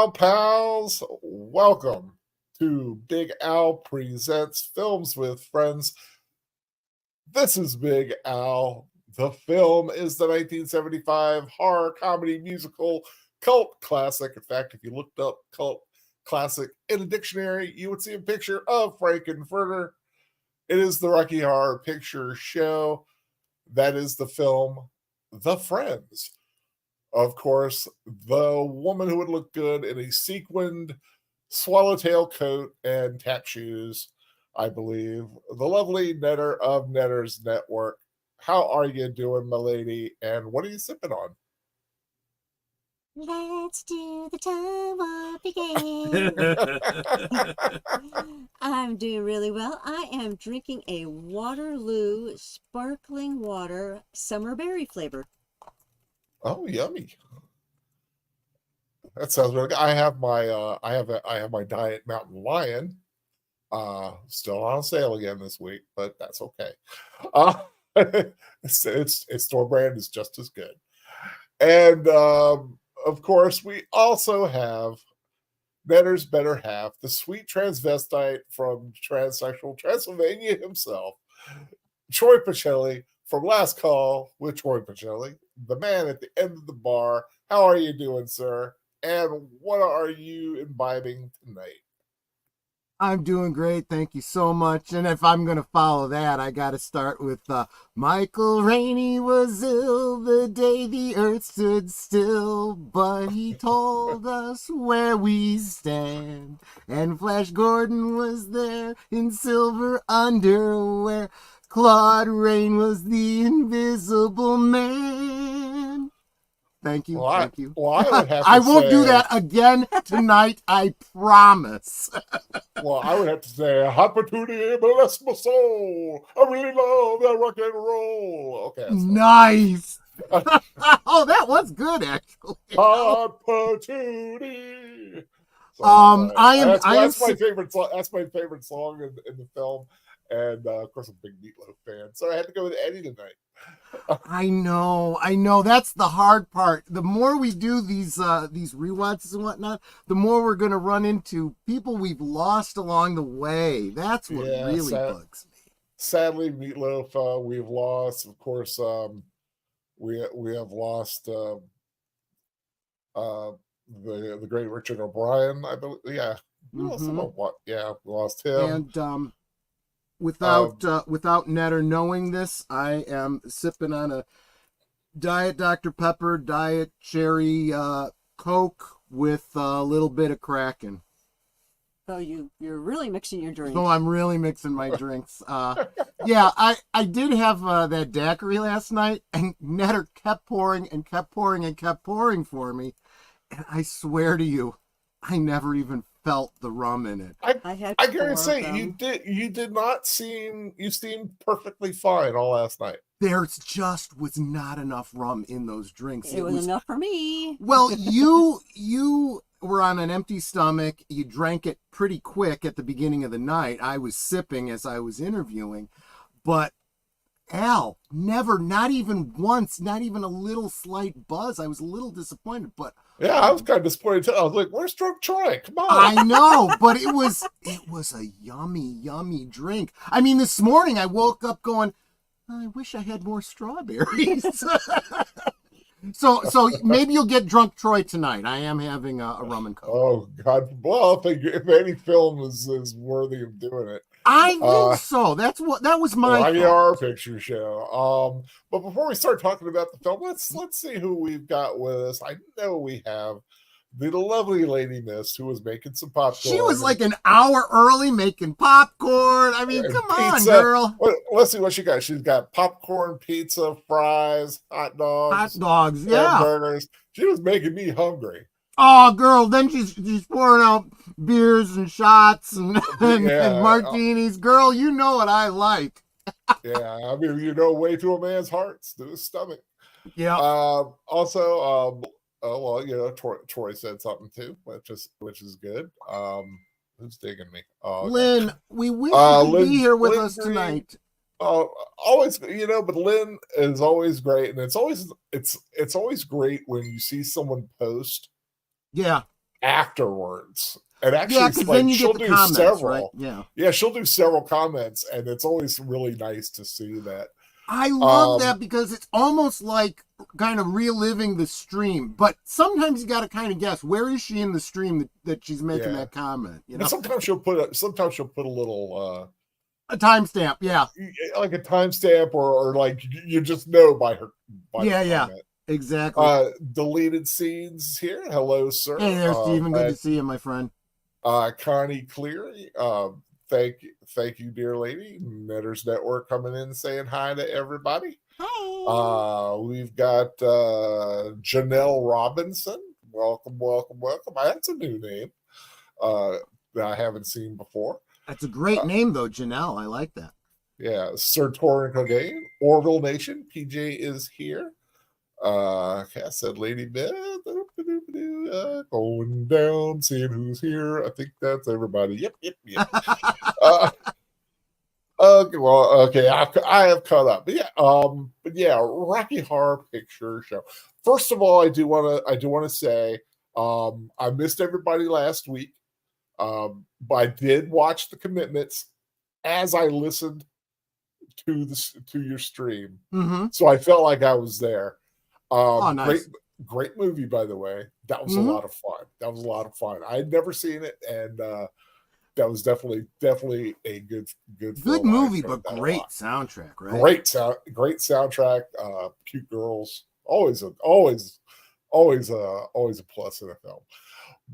Al pals, welcome to Big Al Presents Films with Friends. This is Big Al. The film is the 1975 horror comedy musical cult classic. In fact, if you looked up cult classic in a dictionary, you would see a picture of Frankenfurter. It is the Rocky Horror Picture Show. That is the film The Friends. Of course, the woman who would look good in a sequined swallowtail coat and tap shoes, I believe. The lovely Netter of Netter's Network. How are you doing, my lady? And what are you sipping on? Let's do the time warp again. I'm doing really well. I am drinking a Waterloo sparkling water summer berry flavor. Oh, yummy. That sounds really good. I have my I have my Diet Mountain Lion. Still on sale again this week, but that's okay. Uh it's store brand is just as good. And of course, we also have Netter's better half, the sweet transvestite from transsexual Transylvania himself, Troy Pacelli from Last Call with Troy Pacelli, the man at the end of the bar. How are you doing, sir? And what are you imbibing tonight? I'm doing great. Thank you so much. And if I'm going to follow that, I got to start with Michael Rainey was ill the day the earth stood still, but he told us where we stand. And Flash Gordon was there in silver underwear. Claude Rain was the invisible man. Thank you. Thank you. Well, I would have to I won't say, do that again tonight. I promise. Well, I would have to say, Opportunity bless my soul. I really love that rock and roll. Okay. Nice. Oh, that was good, actually. Opportunity. So, that's my favorite song. That's my favorite song in the film, and of course, I'm a big Meatloaf fan, so I had to go with Eddie tonight. I know. That's the hard part. The more we do these rewatches and whatnot, the more we're going to run into people we've lost along the way. That's what really bugs me. Sadly, Meatloaf, we've lost. Of course, we have lost the great Richard O'Brien. I believe. Yeah, we lost him. Yeah, we lost him. And without Netter knowing this, I am sipping on a Diet Dr. Pepper, Diet Cherry Coke with a little bit of Kraken. So you're really mixing your drinks. So I'm really mixing my drinks. Yeah, I did have that daiquiri last night, and Netter kept pouring and kept pouring and kept pouring for me. And I swear to you, I never even felt the rum in it. I gotta say, you did not seem, you seemed perfectly fine all last night. There's just was not enough rum in those drinks. It was enough for me. Well, you were on an empty stomach. You drank it pretty quick at the beginning of the night. I was sipping as I was interviewing, but Al, never, not even once, not even a little slight buzz. I was a little disappointed, but yeah, I was kind of disappointed too. I was like, "Where's Drunk Troy? Come on!" I know, but it was a yummy drink. I mean, this morning I woke up going, "I wish I had more strawberries." So maybe you'll get Drunk Troy tonight. I am having a rum and coke. Oh God! Well, if any film is worthy of doing it, I think so. That was my Horror Picture Show. But before we start talking about the film, let's see who we've got with us. I know we have the lovely Lady Mist who was making some popcorn. She was like an hour early making popcorn. I mean, come on, girl. Let's see what she got. She's got popcorn, pizza, fries, hot dogs, yeah, burgers. She was making me hungry. Oh, girl, then she's pouring out beers and shots and martinis. Girl, you know what I like. Yeah, I mean, way to a man's hearts, to his stomach. Yeah. Also, well, Troy said something too, which is good. Who's digging me? Lynn, we wish you could be here with us tonight. Always, but Lynn is always great, and it's always great when you see someone post. Yeah. afterwards. And actually, Yeah, it's because like then you she'll get the do comments, several. right? Yeah. Yeah, she'll do several comments, and it's always really nice to see that. I love that because it's almost like kind of reliving the stream. But sometimes you got to kind of guess, where is she in the stream that she's making Yeah. that comment? You know, But sometimes she'll put a little a timestamp. Yeah. like a timestamp, or like you just know by her the Yeah. comment. Exactly. Deleted scenes here. Hello, sir. Hey there, Stephen. Good to see you, my friend. Connie Cleary. Thank you, dear lady. Netters Network coming in saying hi to everybody. Hi. We've got Janelle Robinson. Welcome. That's a new name that I haven't seen before. That's a great name, though, Janelle. I like that. Yeah, Sir Torin Cogain, Orville Nation. PJ is here. Cass said Lady Beth. Going down, seeing who's here. I think that's everybody. Yep. Okay, well, okay, I have caught up. But yeah, Rocky Horror Picture Show. First of all, I do want to say, I missed everybody last week, but I did watch the commitments as I listened to your stream, so I felt like I was there. Nice. Great movie, by the way. That was a lot of fun. I had never seen it, and that was definitely a good film. Movie, but great soundtrack, right? Great soundtrack. Cute girls, always a plus in a film.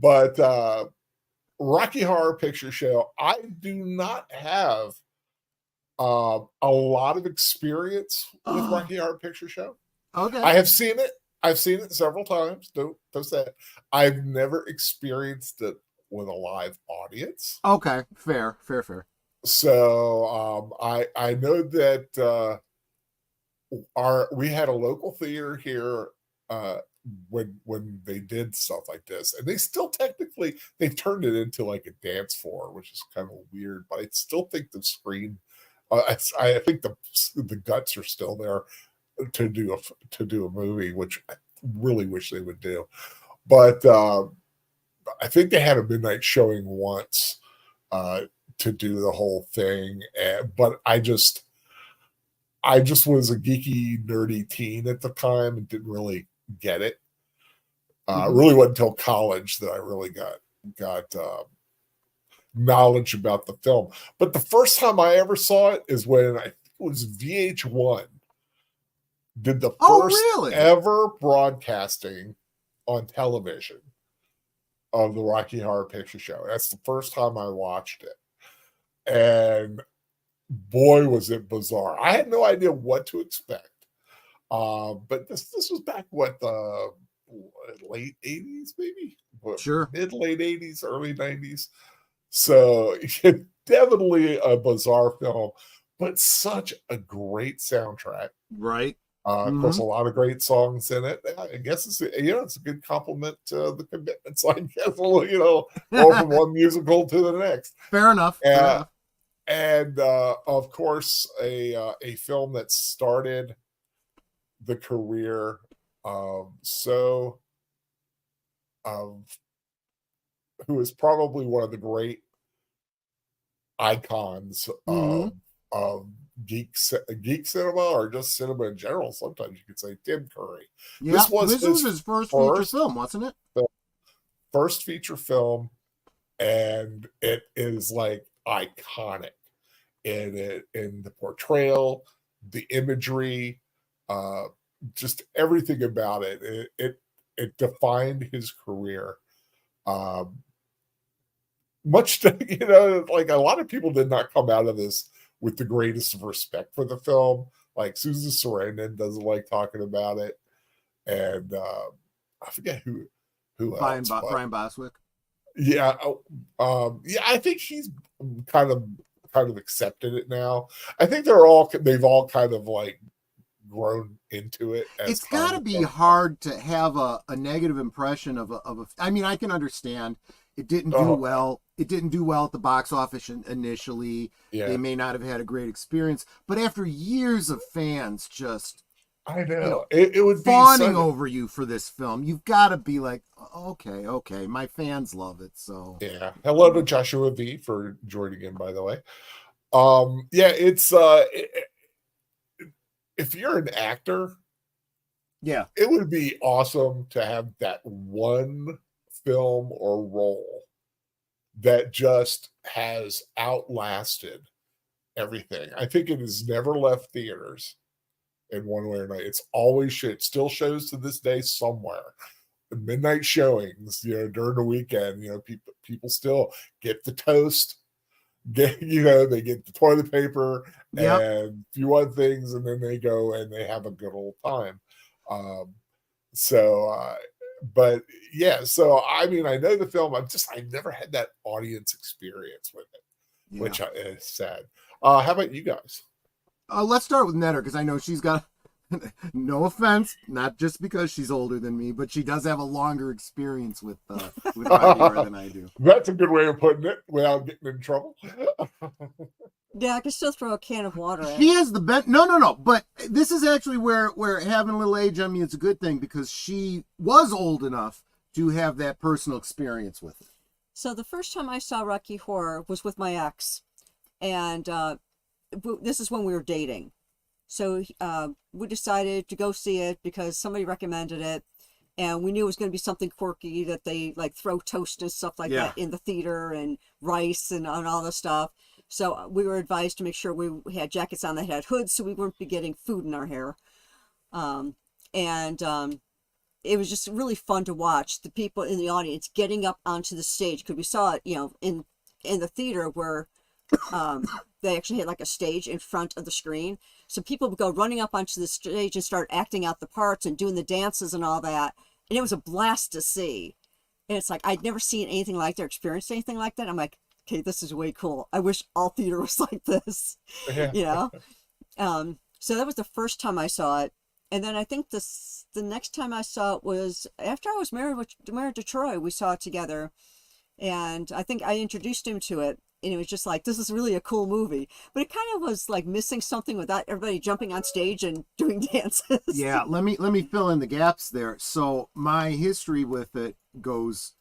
But Rocky Horror Picture Show, I do not have a lot of experience with Rocky Horror Picture Show. Okay. I have seen it. I've seen it several times. Don't say it. I've never experienced it with a live audience. Okay, fair. So I know that we had a local theater here when they did stuff like this, and they still technically they've turned it into like a dance floor, which is kind of weird. But I still think the screen, I think the guts are still there to do a movie, which I really wish they would do. But I think they had a midnight showing once to do the whole thing, but I just was a geeky, nerdy teen at the time and didn't really get it. Really wasn't until college that I really got knowledge about the film. But the first time I ever saw it is when I think it was VH1 did the first ever broadcasting on television of the Rocky Horror Picture Show. That's the first time I watched it. And boy, was it bizarre. I had no idea what to expect. But this was back, the late 80s, maybe? Sure. Mid-late 80s, early 90s. So definitely a bizarre film, but such a great soundtrack. Right. Of course, a lot of great songs in it. I guess it's a good compliment to the commitments. I guess go from one musical to the next. Fair enough. And of course, a film that started the career of who is probably one of the great icons of geek cinema, or just cinema in general. Sometimes you could say Tim Curry. Yeah, this was his first feature film, wasn't it? First feature film, and it is like iconic in the portrayal, the imagery, just everything about it. It defined his career. Much to, like a lot of people did not come out of this with the greatest of respect for the film. Like Susan Sarandon doesn't like talking about it, and I forget who else. Brian Bostwick. Yeah, I think he's kind of accepted it now. I think they've all kind of like grown into it. It's got to be hard to have a negative impression of a. I mean, I can understand it didn't do well. It didn't do well at the box office initially. Yeah. They may not have had a great experience, but after years of fans just I know. you know, It would be fawning such, over you for this film. You've got to be like, okay, my fans love it. So, yeah. Hello to Joshua V for joining in, by the way. Yeah, it's if you're an actor, yeah. it would be awesome to have that one film or role that just has outlasted everything. I think it has never left theaters in one way or another. It's always it still shows to this day somewhere. The midnight showings, during the weekend, people still get the toast, they get the toilet paper Yep. and a few other things, and then they go and they have a good old time. Um, so, but yeah, so I mean, I know the film. I never had that audience experience with it, Yeah. which is sad. How about you guys? Let's start with Netter because I know she's got. No offense, not just because she's older than me, but she does have a longer experience with Rocky Horror than I do. That's a good way of putting it without getting in trouble. Yeah, I can still throw a can of water at She it. has the best. No. But this is actually where having a little age on me is a good thing because she was old enough to have that personal experience with it. So the first time I saw Rocky Horror was with my ex, and this is when we were dating. So we decided to go see it because somebody recommended it, and we knew it was going to be something quirky, that they like throw toast and stuff like that in the theater, and rice and all this stuff. So we were advised to make sure we had jackets on that had hoods so we wouldn't be getting food in our hair. And it was just really fun to watch the people in the audience getting up onto the stage, because we saw it, in the theater where they actually had like a stage in front of the screen. So people would go running up onto the stage and start acting out the parts and doing the dances and all that. And it was a blast to see. And it's like, I'd never seen anything like that, experienced anything like that. I'm like, okay, this is way cool. I wish all theater was like this, Yeah. So that was the first time I saw it. And then I think the next time I saw it was after I was married to Troy. We saw it together. And I think I introduced him to it. And it was just like, this is really a cool movie. But it kind of was like missing something without everybody jumping on stage and doing dances. Yeah, let me fill in the gaps there. So my history with it goes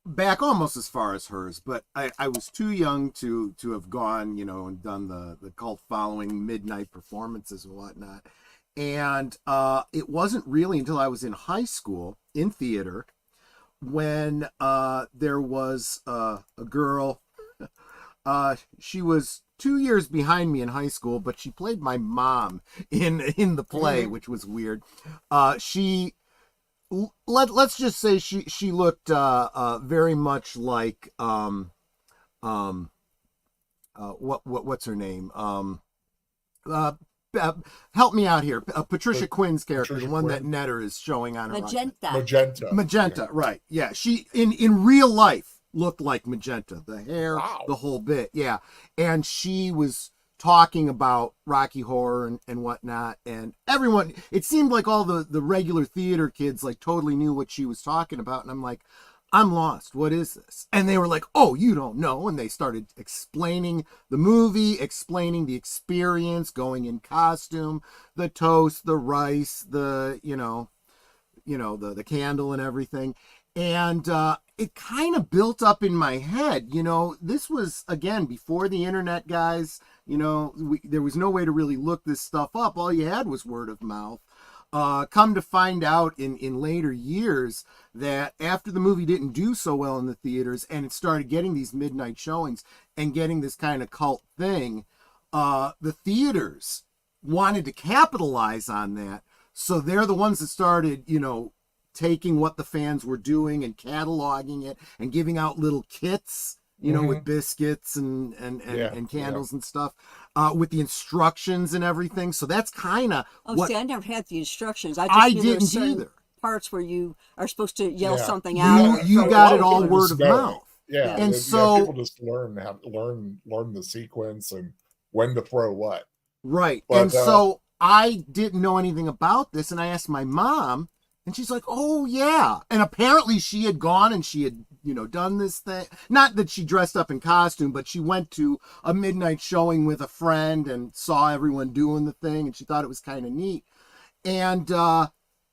back almost as far as hers, but I was too young to have gone, and done the cult following midnight performances and whatnot. And it wasn't really until I was in high school in theater when there was a girl. She was 2 years behind me in high school, but she played my mom in the play, which was weird. Let's just say she looked very much like what's her name? Help me out here. Patricia Quinn's character, the one that Netter is showing on her. Magenta, right? Yeah, she in real life looked like Magenta, the hair, Wow. the whole bit. Yeah, and she was talking about Rocky Horror and whatnot, and everyone, it seemed like all the regular theater kids like totally knew what she was talking about, and I'm like, I'm lost. What is this? And they were like, oh, you don't know. And they started explaining the movie, explaining the experience, going in costume, the toast, the rice, the candle and everything. And it kind of built up in my head. This was, again, before the internet, guys. There was no way to really look this stuff up. All you had was word of mouth. Come to find out in later years that after the movie didn't do so well in the theaters and it started getting these midnight showings and getting this kind of cult thing, the theaters wanted to capitalize on that. So they're the ones that started, taking what the fans were doing and cataloging it and giving out little kits, with biscuits and candles and stuff, with the instructions and everything. So that's kind of see, I never had the instructions. I knew there were didn't either. Parts where you are supposed to yell something out. You got it all word of mouth. Yeah, and so people just learn the sequence and when to throw what. Right, but, and so I didn't know anything about this, and I asked my mom, and she's like, "Oh yeah," and apparently she had gone and she had done this thing. Not that she dressed up in costume, but she went to a midnight showing with a friend and saw everyone doing the thing, and she thought it was kind of neat. And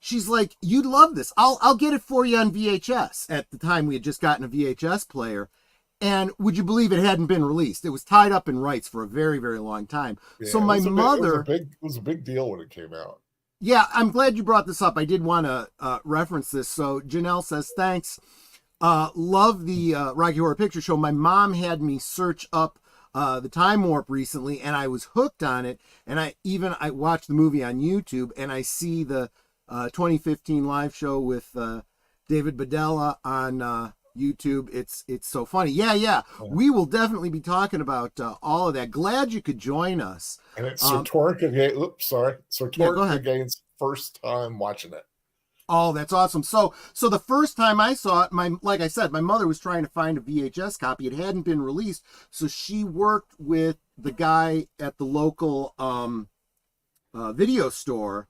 she's like, "You'd love this. I'll get it for you on VHS." At the time, we had just gotten a VHS player. And would you believe it hadn't been released? It was tied up in rights for a very, very long time. Yeah, so my mother... it was a big deal when it came out. Yeah, I'm glad you brought this up. I did want to reference this. So Janelle says, thanks. Love the Rocky Horror Picture Show. My mom had me search up the Time Warp recently, and I was hooked on it. And I watched the movie on YouTube, and I see the 2015 live show with David Badella on YouTube. It's so funny. Yeah. We will definitely be talking about all of that. Glad you could join us. And it's Sir Torque again. Oops, sorry. Sir Torque again's first time watching it. Oh, that's awesome. So the first time I saw it, like I said, my mother was trying to find a VHS copy. It hadn't been released, so she worked with the guy at the local video store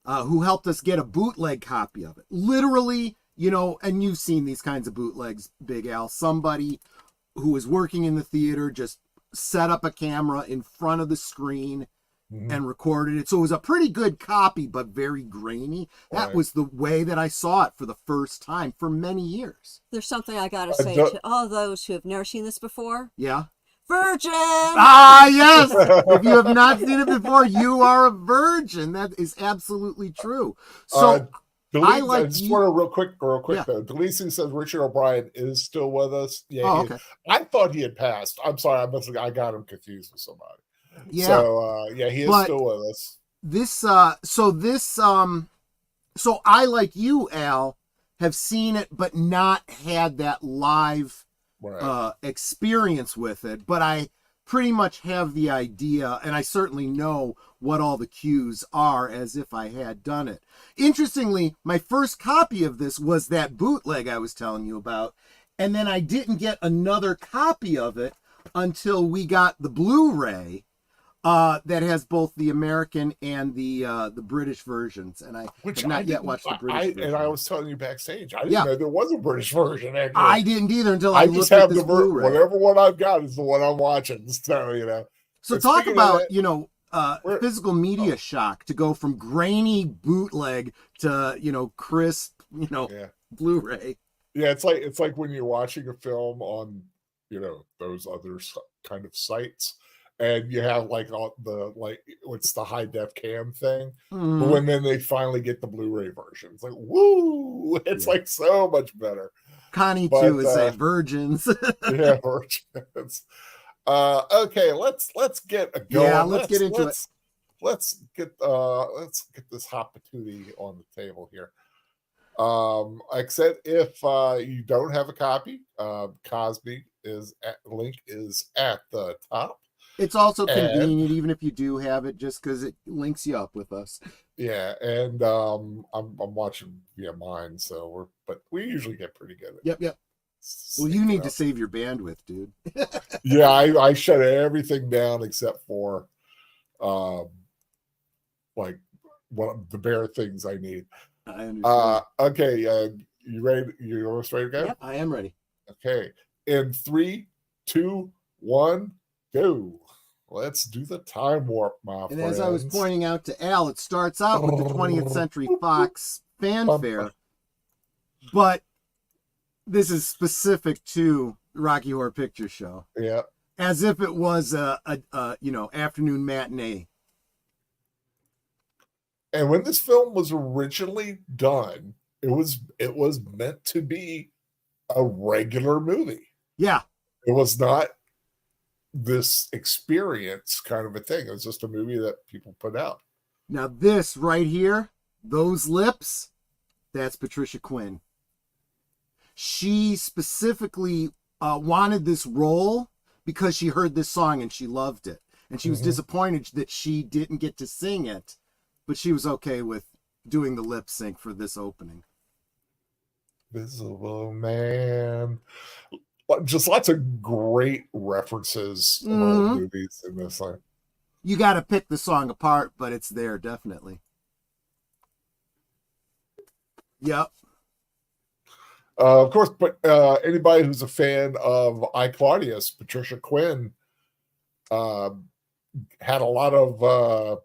who helped us get a bootleg copy of it. Literally, and you've seen these kinds of bootlegs, Big Al. Somebody who was working in the theater just set up a camera in front of the screen and recorded it. So it was a pretty good copy, but very grainy. That was the way that I saw it for the first time for many years. There's something I gotta say to all those who have never seen this before. Yeah. Virgin! Ah, yes! If you have not seen it before, you are a virgin. That is absolutely true. So... I just want to real quick though. Delisi says Richard O'Brien is still with us. Yeah, okay. I thought he had passed. I'm sorry, I got him confused with somebody. Yeah. So he is still with us. So I, like you, Al, have seen it but not had that live experience with it. But I pretty much have the idea, and I certainly know what all the cues are as if I had done it. Interestingly, my first copy of this was that bootleg I was telling you about, and then I didn't get another copy of it until we got the Blu-ray that has both the American and the British versions, and I have not yet watched the British version. And I was telling you backstage, I didn't know there was a British version. Actually. I didn't either until I just looked at have this Blu-ray. Whatever one I've got is the one I'm watching. So So talk about physical media shock to go from grainy bootleg to crisp Blu-ray. Yeah, it's like when you're watching a film on those other kind of sites, and you have what's the high def cam thing, but when then they finally get the Blu-ray version, it's like woo! It's like so much better. Connie too would say virgins. Yeah, virgins. Okay, let's get going. Yeah, let's get into it. Let's get this hot patootie on the table here. Except if you don't have a copy, Cosby link is at the top. It's also convenient, even if you do have it, just because it links you up with us. Yeah, and I'm watching via mine, but we usually get pretty good at it. Yep. Well, you need to save your bandwidth, dude. Yeah, I shut everything down except for the bare things I need. I understand. Okay, you ready? You almost ready to go? Yep, I am ready. Okay, in 3, 2, 1, go. Let's do the time warp, my friends. And as I was pointing out to Al, it starts out with the 20th Century Fox fanfare, but this is specific to the Rocky Horror Picture Show. Yeah. As if it was a afternoon matinee. And when this film was originally done, it was meant to be a regular movie. Yeah. It was not this experience kind of a thing. It was just a movie that people put out. Now this right here, those lips, that's Patricia Quinn. She specifically wanted this role because she heard this song and she loved it. And she was disappointed that she didn't get to sing it, but she was okay with doing the lip sync for this opening. Visible Man. Just lots of great references of old movies in this line. You got to pick the song apart, but it's there definitely. Yep. Of course, but anybody who's a fan of I, Claudius, Patricia Quinn, uh, had a lot of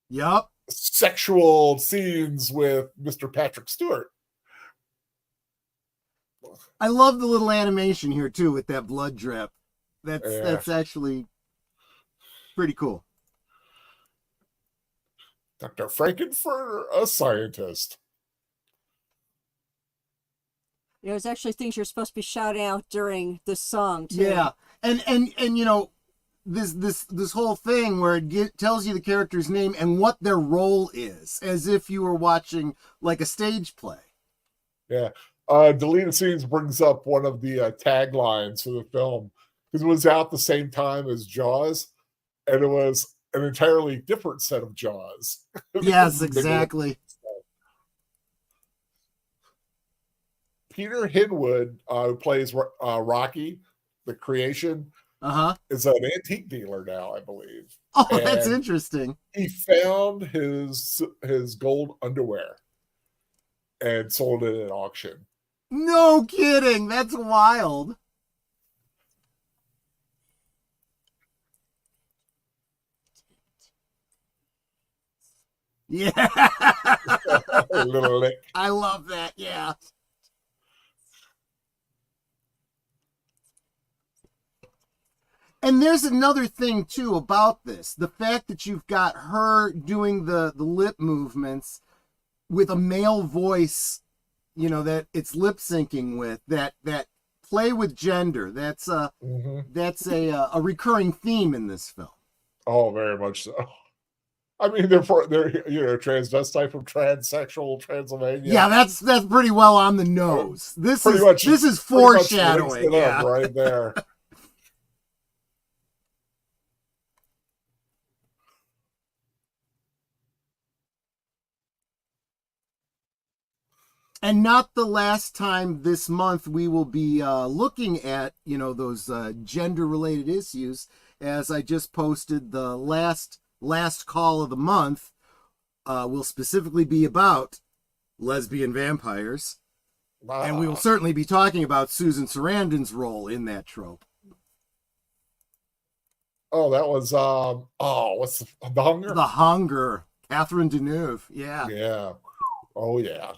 Yep. sexual scenes with Mr. Patrick Stewart. I love the little animation here too with that blood drip. That's actually pretty cool. Dr. Frankenfurter, a scientist. There's actually things you're supposed to be shouting out during this song too. Yeah, and you know, this whole thing where it tells you the character's name and what their role is, as if you were watching like a stage play. Yeah. Deleted Scenes brings up one of the taglines for the film, because it was out the same time as Jaws, and it was an entirely different set of Jaws. Yes, exactly. Peter Hinwood, who plays Rocky, the creation, is an antique dealer now, I believe. Oh, and that's interesting. He found his gold underwear and sold it at auction. No kidding. That's wild. Yeah. A little lick. I love that. Yeah. And there's another thing too about this. The fact that you've got her doing the lip movements with a male voice, you know, that it's lip syncing with, that play with gender. That's a recurring theme in this film. Oh, very much so. I mean, they're transvestite from transsexual Transylvania. Yeah, that's pretty well on the nose. This is foreshadowing. Yeah, right there. And not the last time this month we will be looking at, you know, those gender-related issues, as I just posted the last call of the month will specifically be about lesbian vampires. Wow. And we will certainly be talking about Susan Sarandon's role in that trope. Oh, that was, what's The Hunger? The Hunger. Catherine Deneuve. Yeah. Yeah. Oh, yeah.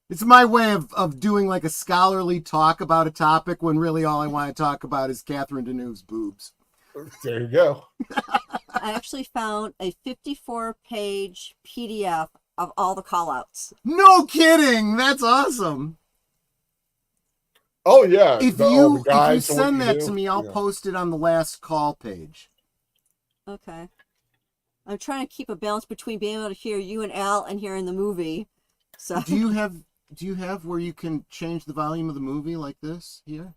It's my way of doing like a scholarly talk about a topic when really all I want to talk about is Catherine Deneuve's boobs. There you go. I actually found a 54-page PDF of all the call-outs. No kidding! That's awesome. Oh, yeah. If you send that to me, I'll post it on the last call page. Okay. I'm trying to keep a balance between being able to hear you and Al and hearing the movie. So Do you have where you can change the volume of the movie like this here?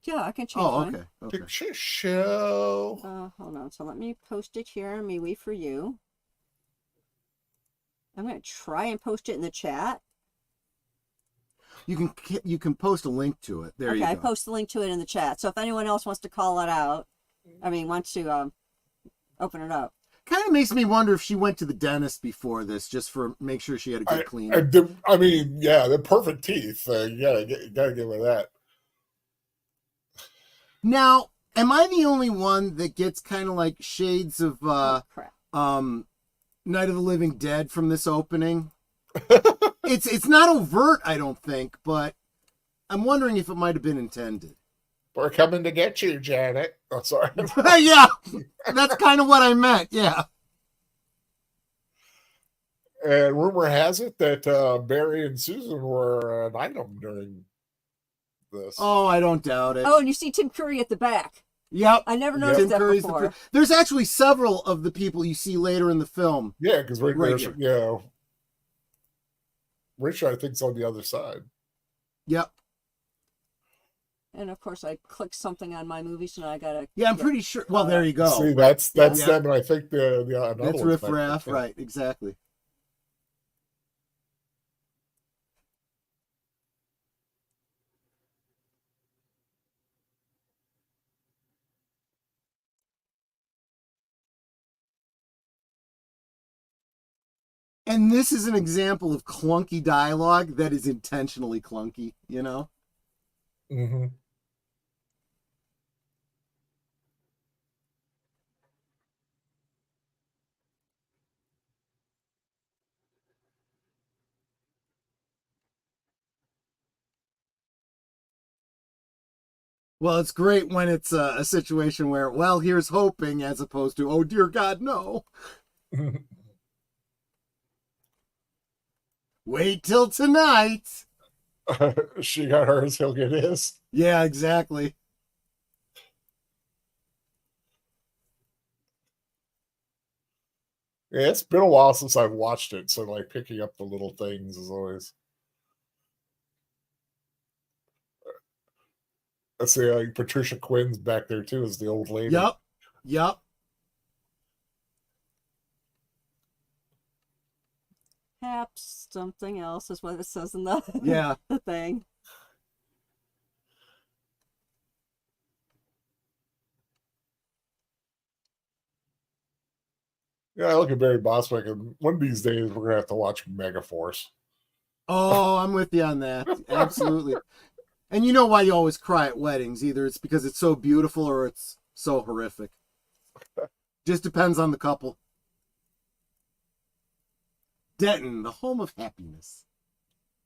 Yeah, I can change one. Okay. Picture show. Hold on. So let me post it here on MeWe for you. I'm going to try and post it in the chat. You can post a link to it. There you go. Okay, I post the link to it in the chat. So if anyone else wants to call it out, wants to open it up. Kind of makes me wonder if she went to the dentist before this, just for make sure she had a good clean. I mean, yeah, they're perfect teeth. You gotta give her that. Now, am I the only one that gets kind of like shades of Night of the Living Dead from this opening? It's not overt, I don't think, but I'm wondering if it might have been intended. We're coming to get you, Janet. Oh, sorry. Yeah, that's kind of what I meant. Yeah. And rumor has it that Barry and Susan were an item during this. Oh, I don't doubt it. Oh, and you see Tim Curry at the back. Yep. I never noticed that before. There's actually several of the people you see later in the film. Yeah, because Richard, I think, is on the other side. Yep. And of course, I clicked something on my movie, so now I gotta. Yeah, I'm pretty sure. Well, there you go. See, that's them, and I think that's Riff Raff, right? Exactly. And this is an example of clunky dialogue that is intentionally clunky, you know? Mm-hmm. Well, it's great when it's a situation where, well, here's hoping, as opposed to, oh, dear God, no. Wait till tonight. She got hers, he'll get his. Yeah, exactly. Yeah, it's been a while since I've watched it, so like picking up the little things is always. Let's see, like Patricia Quinn's back there too, as the old lady. Yep. Perhaps something else is what it says in the, Yeah. the thing. Yeah, I look at Barry Bostwick, and one of these days we're gonna have to watch Megaforce. Oh, I'm with you on that. Absolutely. And you know why you always cry at weddings. Either it's because it's so beautiful or it's so horrific. Just depends on the couple. Denton, the home of happiness.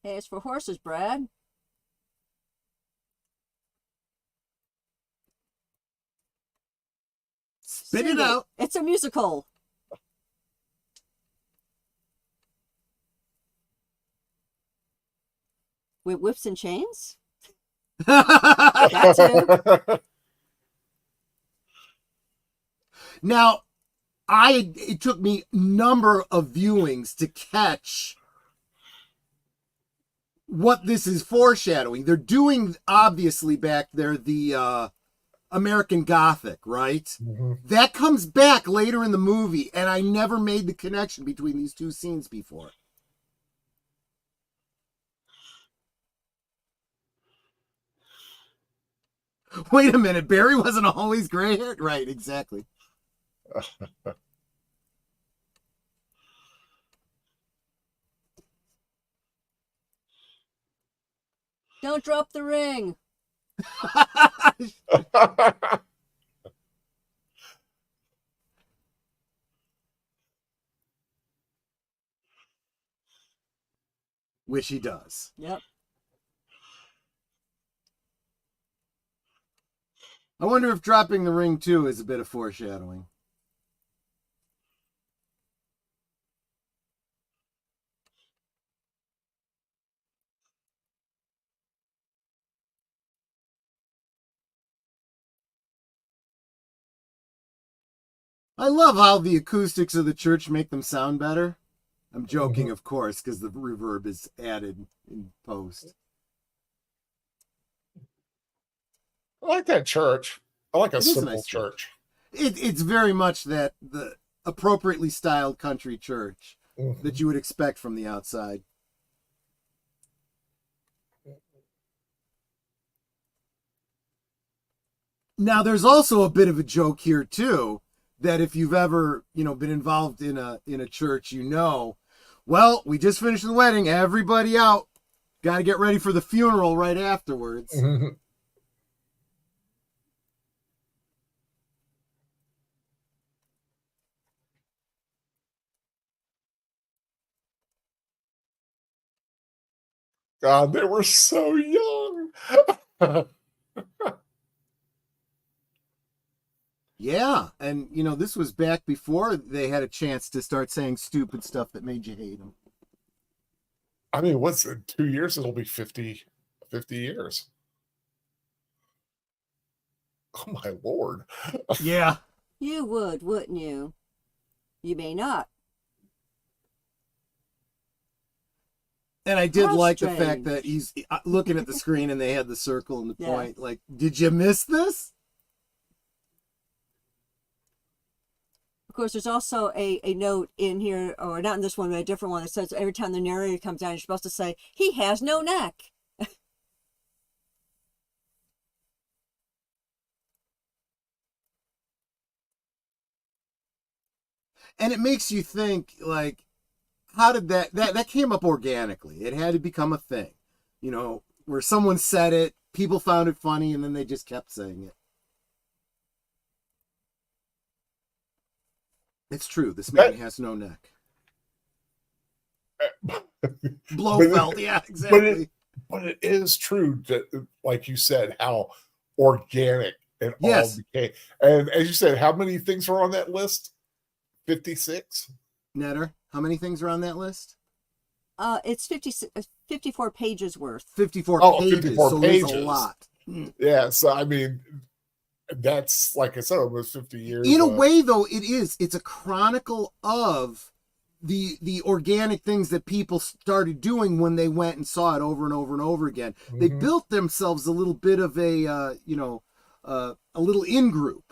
Hey, it's for horses, Brad. Spit Sing it out. It's a musical. With whips and chains? That too. Now, it took me number of viewings to catch what this is foreshadowing. They're doing, obviously, back there the American Gothic, right? Mm-hmm. That comes back later in the movie, and I never made the connection between these two scenes before. Wait a minute, Barry wasn't always gray haired? Right, exactly. Don't drop the ring. Which he does. Yep. I wonder if dropping the ring too is a bit of foreshadowing. I love how the acoustics of the church make them sound better. I'm joking, of course, because the reverb is added in post. I like that church. I like a It is a simple nice church. It's very much that the appropriately styled country church that you would expect from the outside. Now, there's also a bit of a joke here too, that if you've ever, been involved in a church, well, we just finished the wedding, everybody out, got to get ready for the funeral right afterwards. God, they were so young. Yeah, and this was back before they had a chance to start saying stupid stuff that made you hate them. I mean, what's in 2 years? It'll be 50 years. Oh my Lord. Yeah. You would, wouldn't you? You may not. And I did How like strange. the fact that he's looking at the screen and they had the circle and the Yeah. point. Like, did you miss this? Of course, there's also a note in here, or not in this one, but a different one that says every time the narrator comes down, you're supposed to say, he has no neck. And it makes you think, like, how did that came up organically? It had to become a thing, where someone said it, people found it funny, and then they just kept saying it. It's true. This man has no neck. Blofeld, yeah, exactly. But it is true that, like you said, how organic it all became. And as you said, how many things are on that list? 56? Netter, how many things are on that list? It's 54 pages worth. 54 pages, 54 so pages. There's a lot. Yeah, so I mean, that's, like I said, almost 50 years. In a way, though, it's a chronicle of the organic things that people started doing when they went and saw it over and over and over again. Mm-hmm. They built themselves a little bit of a little in-group,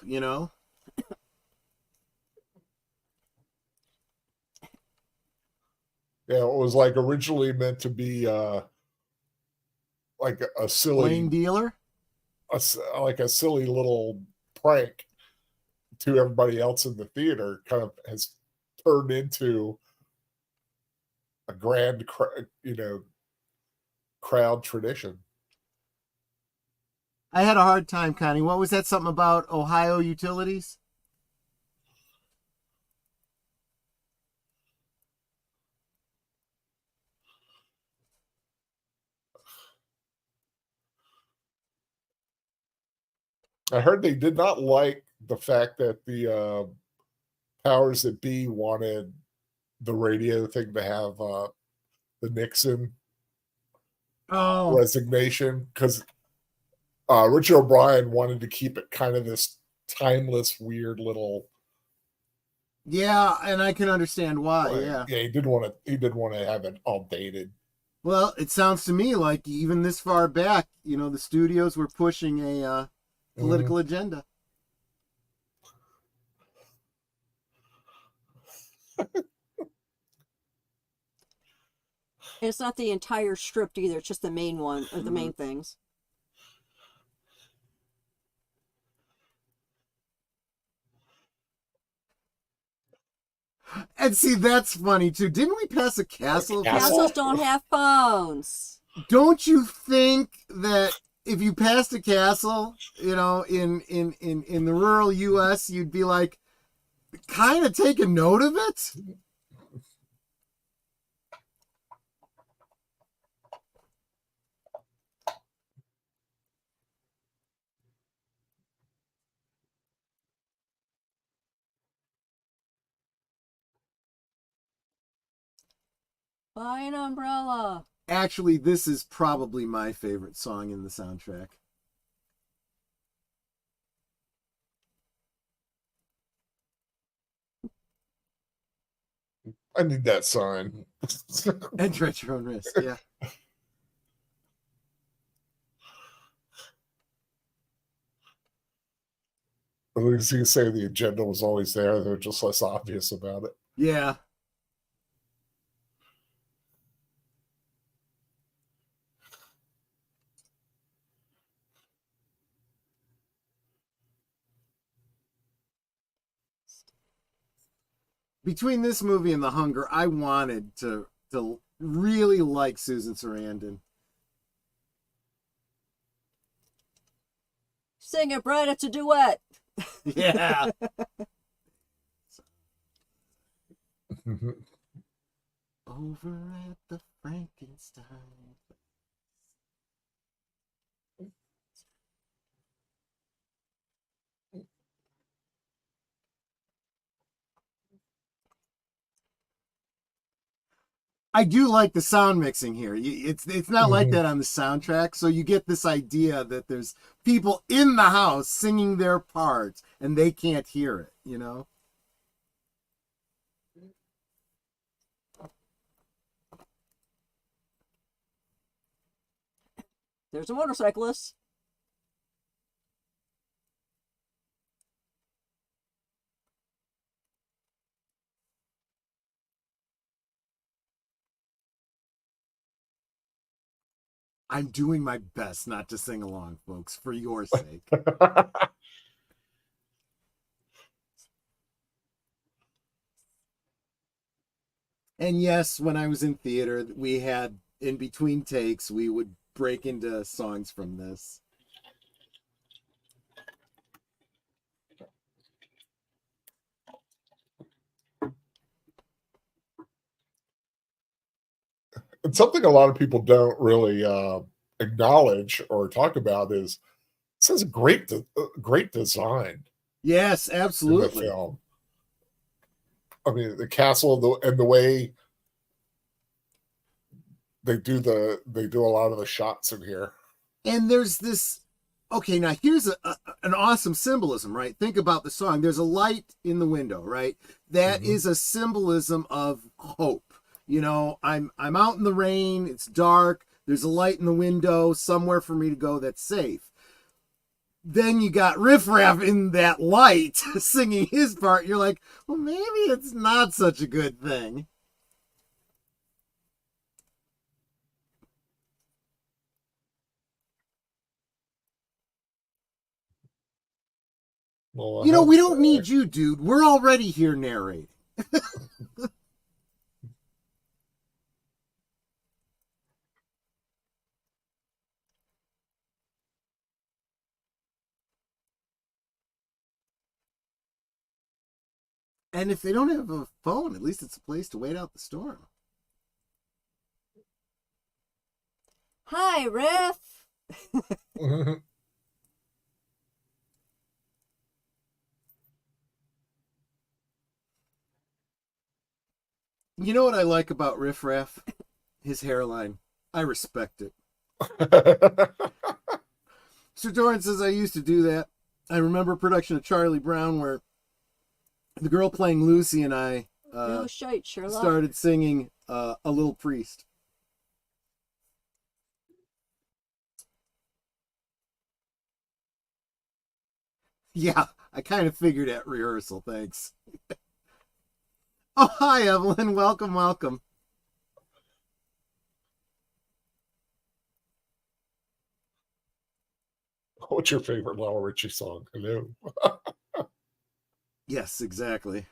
Yeah, it was like originally meant to be like a silly plain dealer, like a silly little prank to everybody else in the theater. Kind of has turned into a grand, crowd tradition. I had a hard time, Connie. What was that? Something about Ohio utilities? I heard they did not like the fact that the powers that be wanted the radio thing to have the Nixon resignation, because Richard O'Brien wanted to keep it kind of this timeless, weird little. Yeah, and I can understand why. Yeah, he didn't want to have it all dated. Well, it sounds to me like even this far back, the studios were pushing a political agenda. It's not the entire script either. It's just the main one, or the main things. And see, that's funny too. Didn't we pass a castle? Castles don't have phones. Don't you think that if you passed a castle, in the rural U.S., you'd be like, kind of take a note of it? Buy an umbrella. Actually, this is probably my favorite song in the soundtrack. I need that sign. Enter at your own risk, yeah. At least you can say the agenda was always there. They're just less obvious about it. Yeah. Between this movie and The Hunger, I wanted to really like Susan Sarandon. Sing it, Brad. It's a duet. Yeah. Over at the Frankenstein. I do like the sound mixing here. It's not like that on the soundtrack, so you get this idea that there's people in the house singing their parts and they can't hear it, There's a motorcyclist. I'm doing my best not to sing along, folks, for your sake. And yes, when I was in theater, we had in between takes, we would break into songs from this. And something a lot of people don't really acknowledge or talk about is this has a great design Yes, in the absolutely. film. I mean, the castle and the way they do a lot of the shots in here. And there's this, okay, now here's an awesome symbolism, right? Think about the song. There's a light in the window, right? That Mhm. is a symbolism of hope. You know, I'm out in the rain, it's dark, there's a light in the window, somewhere for me to go that's safe. Then you got Riff Raff in that light singing his part. You're like, well, maybe it's not such a good thing. Well, You I know, have we to don't say, need you, dude. We're already here narrating. And if they don't have a phone, at least it's a place to wait out the storm. Hi, Riff. You know what I like about Riff Raff? His hairline. I respect it. Sir Doran says I used to do that. I remember a production of Charlie Brown where the girl playing Lucy and I No shite, Sherlock. started singing A Little Priest. Yeah, I kind of figured at rehearsal, thanks. Oh, hi, Evelyn. Welcome, welcome. What's your favorite Lionel Richie song? Hello. Yes, exactly.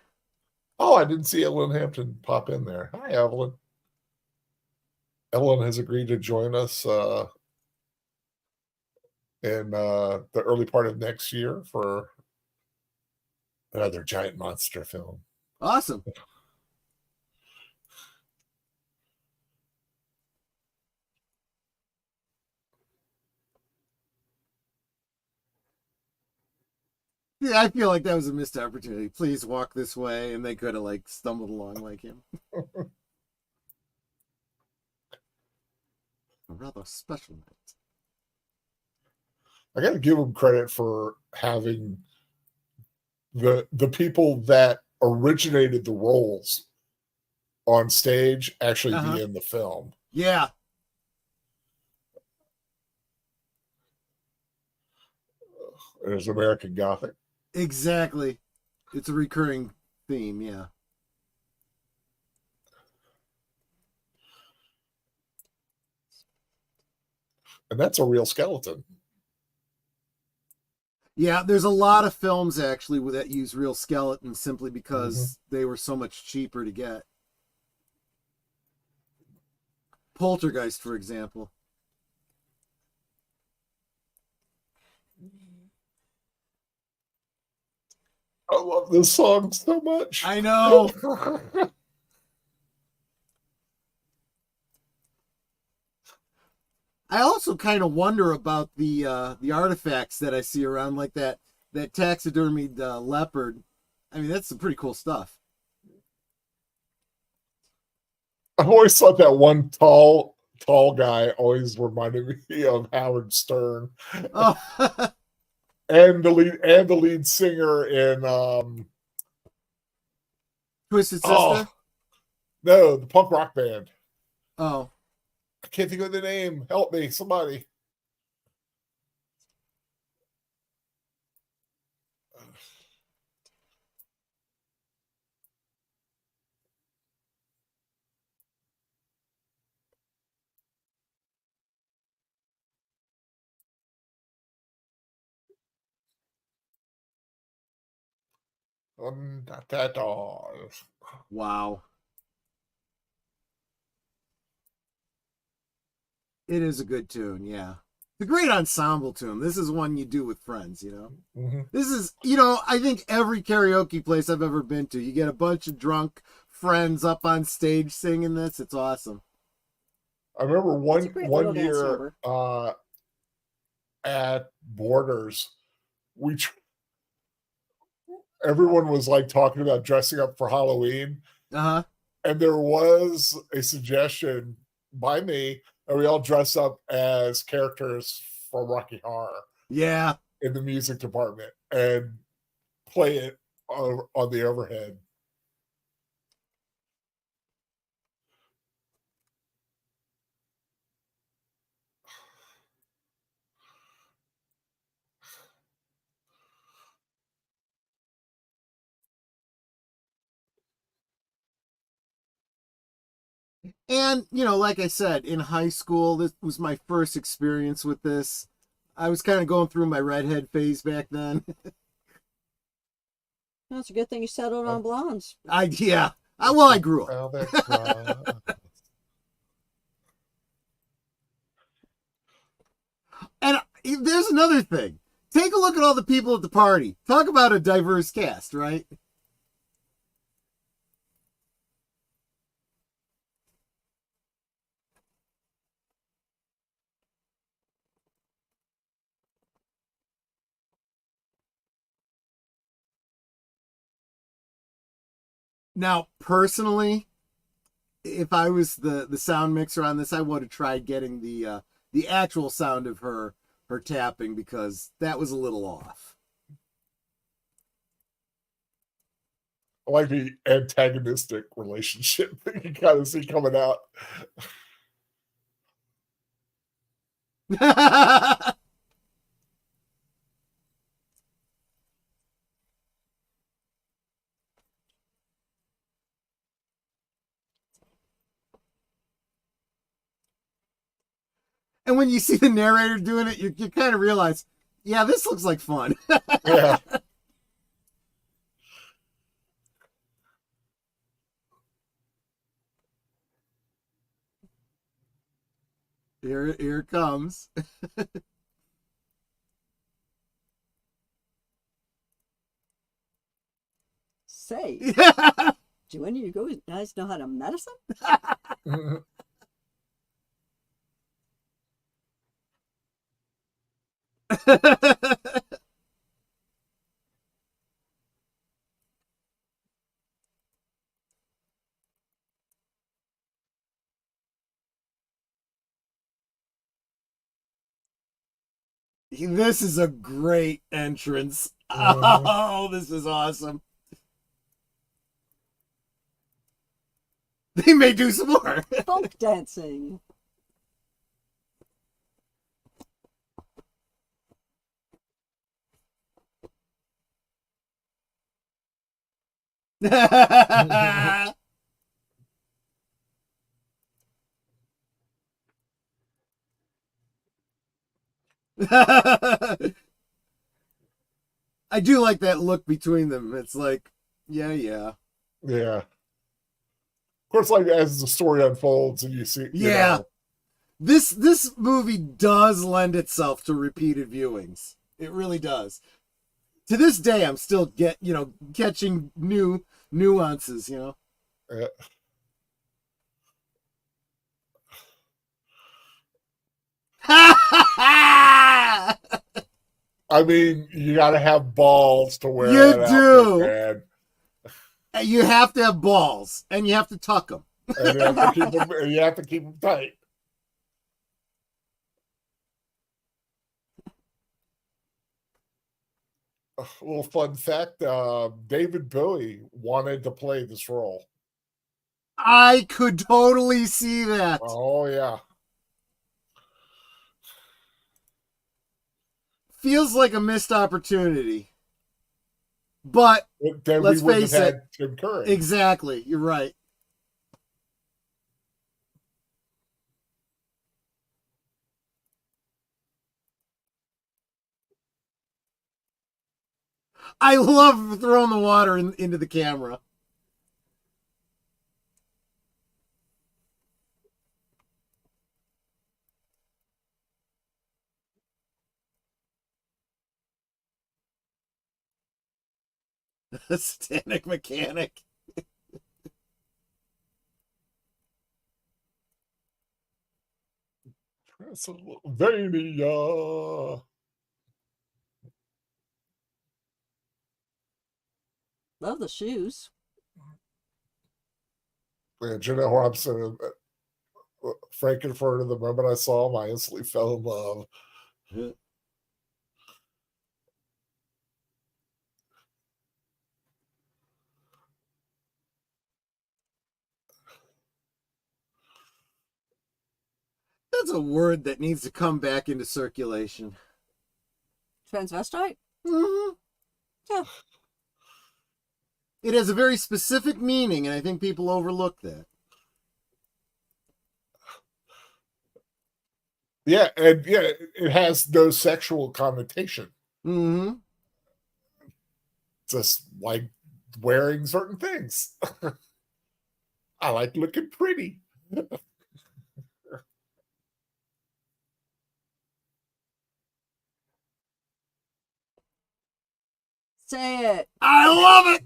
Oh, I didn't see Evelyn Hampton pop in there. Hi, Evelyn. Evelyn has agreed to join us in the early part of next year for another giant monster film. Awesome. Yeah, I feel like that was a missed opportunity. Please walk this way, and they could have like stumbled along like him. A rather special night. I got to give them credit for having the people that originated the roles on stage actually Uh-huh. be in the film. Yeah, There's American Gothic. exactly. It's a recurring theme, yeah. And that's a real skeleton. Yeah, there's a lot of films actually that use real skeletons simply Mm-hmm. because they were so much cheaper to get. Poltergeist, for example. I love this song so much. I know. I also kind of wonder about the artifacts that I see around, like that taxidermied leopard. I mean, that's some pretty cool stuff. I've always thought that one tall guy always reminded me of Howard Stern, Oh, and the lead singer in Twisted oh Sister. no, the punk rock band. Oh, I can't think of the name. Help me, somebody. Not at all. wow. It is a good tune, yeah. It's a great ensemble tune. This is one you do with friends, you know? Mm-hmm. This is, I think every karaoke place I've ever been to, you get a bunch of drunk friends up on stage singing this. It's awesome. I remember It's a great little one dance year number. at Borders, we everyone was like talking about dressing up for Halloween, Uh-huh. and there was a suggestion by me that we all dress up as characters from Rocky Horror Yeah. in the music department and play it on the overhead. And, like I said, in high school, this was my first experience with this. I was kind of going through my redhead phase back then. That's a good thing you settled on blondes. Yeah. I grew up. And there's another thing. Take a look at all the people at the party. Talk about a diverse cast, right? Now, personally, if I was the sound mixer on this, I would have tried getting the actual sound of her tapping, because that was a little off. I like the antagonistic relationship that you kind of see coming out. And when you see the narrator doing it, you kind of realize, yeah, this looks like fun. Yeah. Here it comes. Say, do any of you guys know how to medicine? This is a great entrance. Mhm. Oh, this is awesome. They may do some more. Folk dancing. I do like that look between them. It's like, yeah. Yeah. Of course, like as the story unfolds and you see, Yeah. This movie does lend itself to repeated viewings. It really does. To this day, I'm still catching new nuances. Yeah. I mean, you got to have balls to wear You that do. outfit, man. You have to have balls, and you have to tuck them. And you have to keep them tight. A little fun fact: David Bowie wanted to play this role. I could totally see that. Oh yeah. Feels like a missed opportunity. But Then let's we would have face it. had Tim Curry. Exactly. You're right. I love throwing the water into the camera. A satanic mechanic. Transylvania. Love the shoes. Yeah, Janelle Robinson and Frankenfurter, the moment I saw him, I instantly fell in love. That's a word that needs to come back into circulation. Transvestite? Mm-hmm. Yeah. It has a very specific meaning, and I think people overlook that. Yeah, and yeah, it has no sexual connotation. Mm-hmm. Just like wearing certain things. I like looking pretty. Say it. I love it.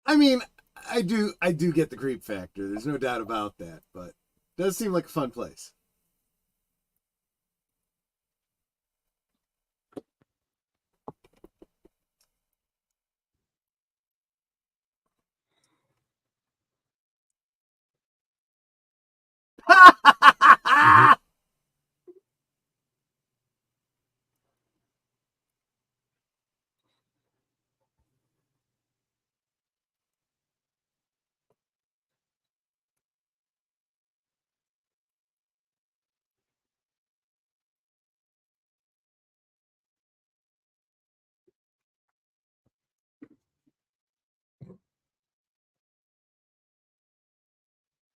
I mean, I do get the creep factor. There's no doubt about that, but it does seem like a fun place.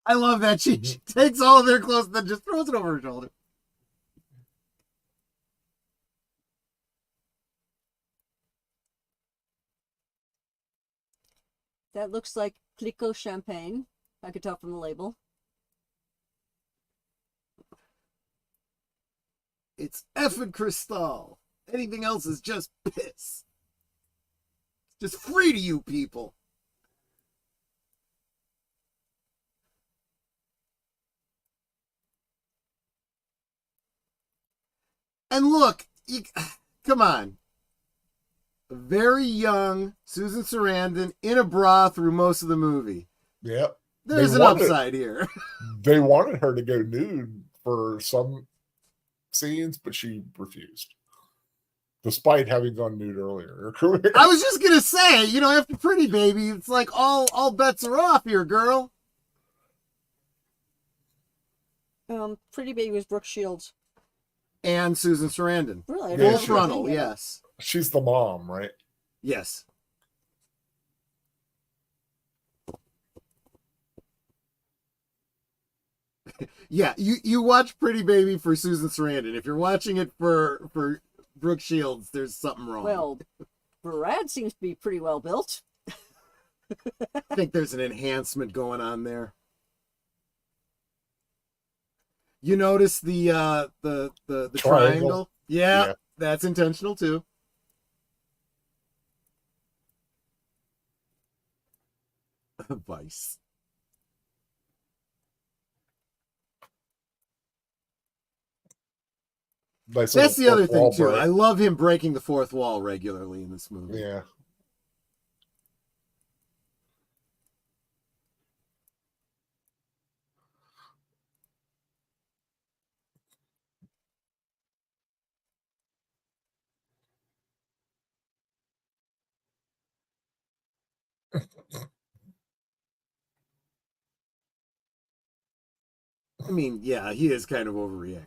I love that she takes all of their clothes and then just throws it over her shoulder. That looks like Clicquot champagne. I could tell from the label. It's effing Cristal. Anything else is just piss. Just free to you people. And look, come on. A very young Susan Sarandon in a bra through most of the movie. Yep. There's an upside here. They wanted her to go nude for some scenes, but she refused. Despite having gone nude earlier in her career. I was just gonna say, after Pretty Baby, it's like all bets are off here, girl. Pretty Baby was Brooke Shields. And Susan Sarandon. Really? Full frontal, yes. She's the mom, right? Yes. Yeah, you watch Pretty Baby for Susan Sarandon. If you're watching it for Brooke Shields, there's something wrong. Well, Brad seems to be pretty well built. I think there's an enhancement going on there. You notice the triangle? Yeah, that's intentional too. Vice. That's the other thing too. I love him breaking the fourth wall regularly in this movie. Yeah. I mean, yeah, he is kind of overreacting.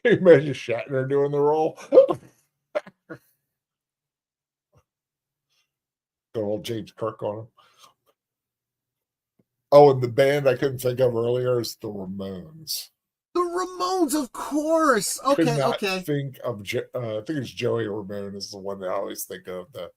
Can you imagine Shatner doing the role? Good old James Kirk on him. Oh, and the band I couldn't think of earlier is the Ramones. The Ramones, of course. Could Okay, not okay. think of. I think it's Joey Ramone is the one that I always think of. The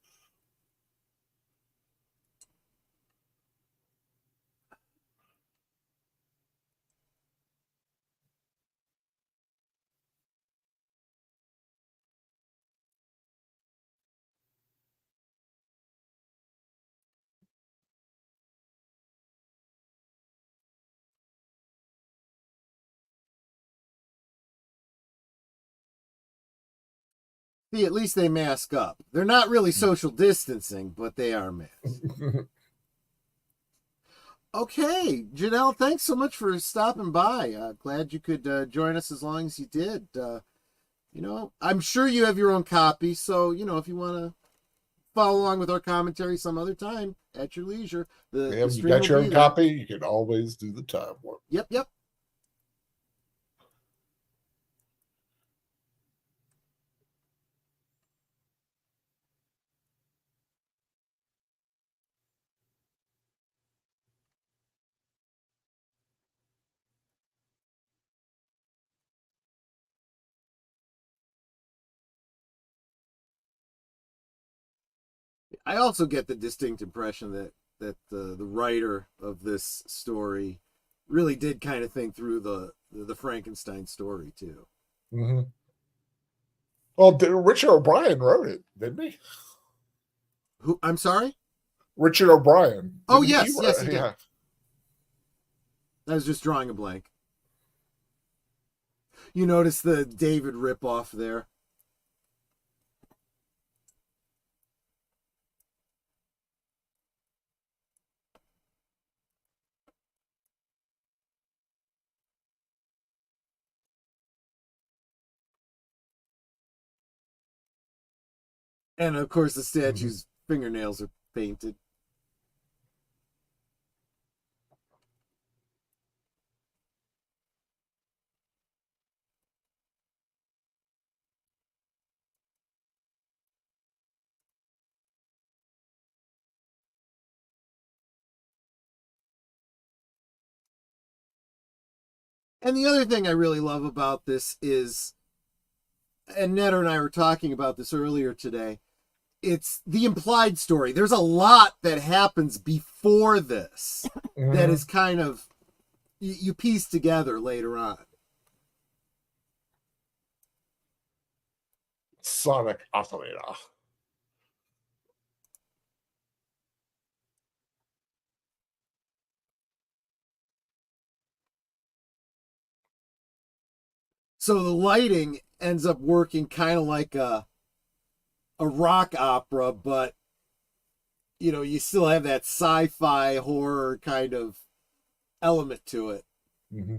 See, at least they mask up. They're not really social distancing, but they are masked. Okay, Janelle, thanks so much for stopping by. Glad you could join us as long as you did. I'm sure you have your own copy, so, if you want to follow along with our commentary some other time at your leisure, the you stream got your will own be there. copy. You can always do the time warp. Yep. I also get the distinct impression that the writer of this story really did kind of think through the Frankenstein story too. Mm-hmm. Well, Richard O'Brien wrote it, didn't he? Who? I'm sorry. Richard O'Brien. Oh Didn't yes, he did. Yeah. I was just drawing a blank. You notice the David ripoff there. And of course, the statue's fingernails are painted. And the other thing I really love about this is, and Netter and I were talking about this earlier today, it's the implied story. There's a lot that happens before this that is kind of, you piece together later on. Sonic Operator. So the lighting ends up working kind of like a rock opera, but you still have that sci-fi horror kind of element to it. Mm-hmm.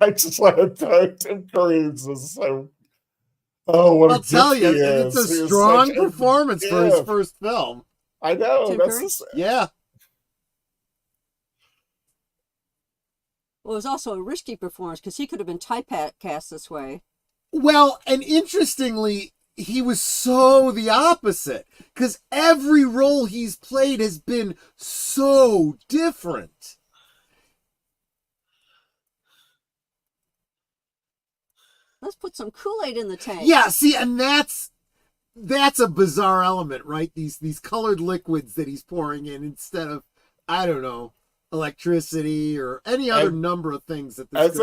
I just want to tell Tim Curry is so. Oh, what I'll a tell gift you, he it's is. a He is strong such a performance for his gift. first film. I know. Tim Curry? Yeah. Well, it was also a risky performance because he could have been typecast this way. Well, and interestingly, he was so the opposite because every role he's played has been so different. Let's put some Kool-Aid in the tank. Yeah, see, and that's a bizarre element, right? These colored liquids that he's pouring in instead of, I don't know, electricity or any other number of things that this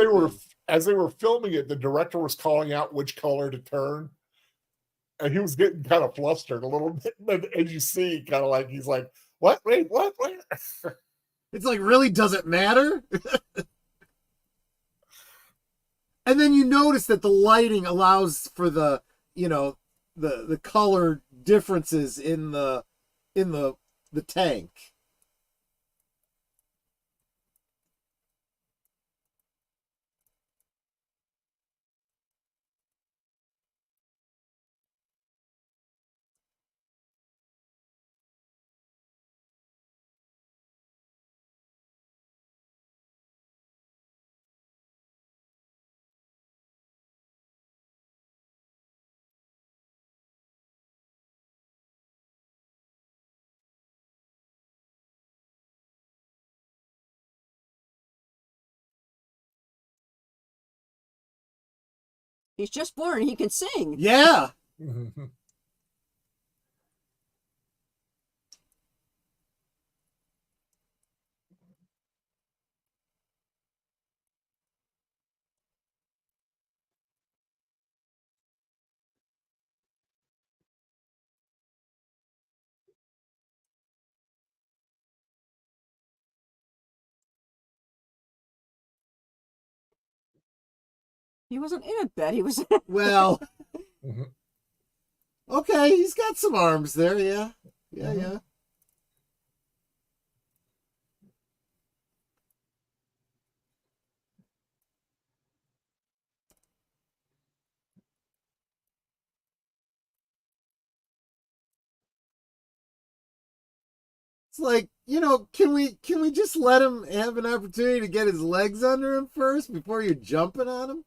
as they were filming it, the director was calling out which color to turn, and he was getting kind of flustered a little bit. But as you see, kind of like he's like, "What? Wait, what? Wait." It's like, really, does it matter? And then you notice that the lighting allows for the color differences in the tank. He's just born and he can sing. Yeah. He wasn't in a bed. He was. Well, okay, he's got some arms there. Yeah. Yeah, yeah. It's like, can we just let him have an opportunity to get his legs under him first before you're jumping on him?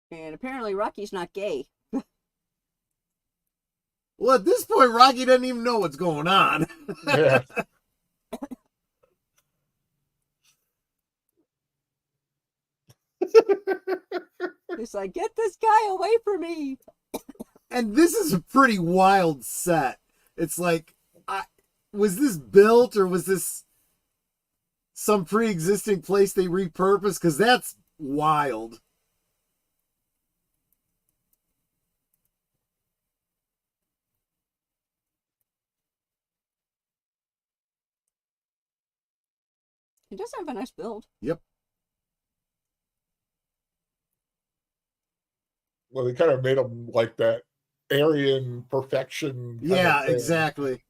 And apparently Rocky's not gay. Well, at this point, Rocky doesn't even know what's going on. Yeah. He's like, get this guy away from me. And this is a pretty wild set. It's like, was this built or was this some pre-existing place they repurposed? Because that's wild. He does have a nice build. Yep. Well, they kind of made him like that Aryan perfection. Yeah, exactly.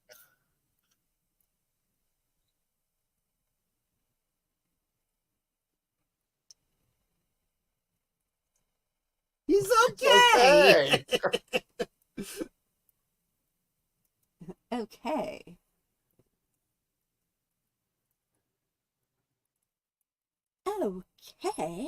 He's okay. Okay. Okay.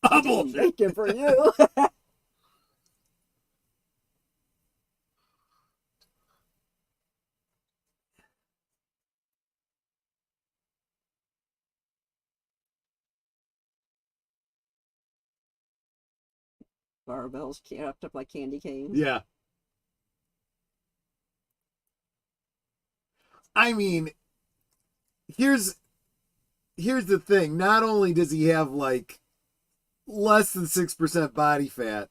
Bubble. Shaking for you. Barbells wrapped up like candy canes. Yeah. I mean, here's the thing. Not only does he have like less than 6% body fat,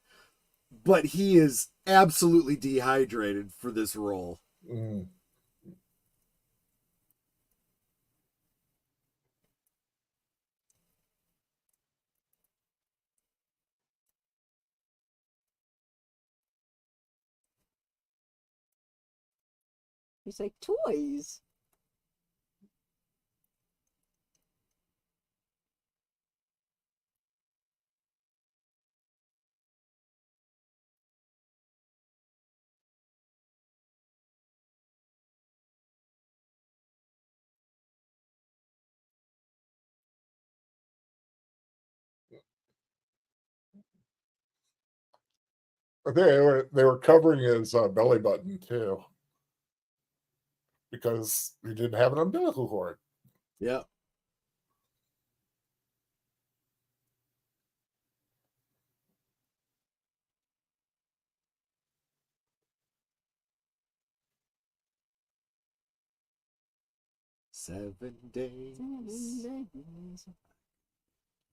but he is absolutely dehydrated for this role. Mm. He's like, toys. They were covering his belly button too, because he didn't have an umbilical cord. Yeah. Seven days.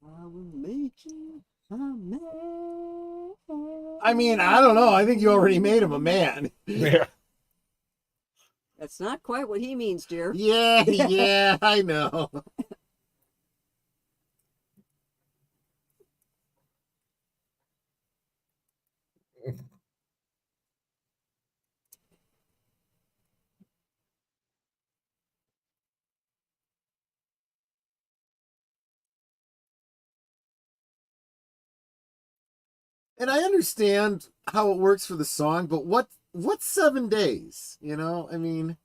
I will make you a man. I mean, I don't know. I think you already made him a man. Yeah. That's not quite what he means, dear. Yeah, yeah, I know. And I understand how it works for the song, but what's 7 days? You know, I mean,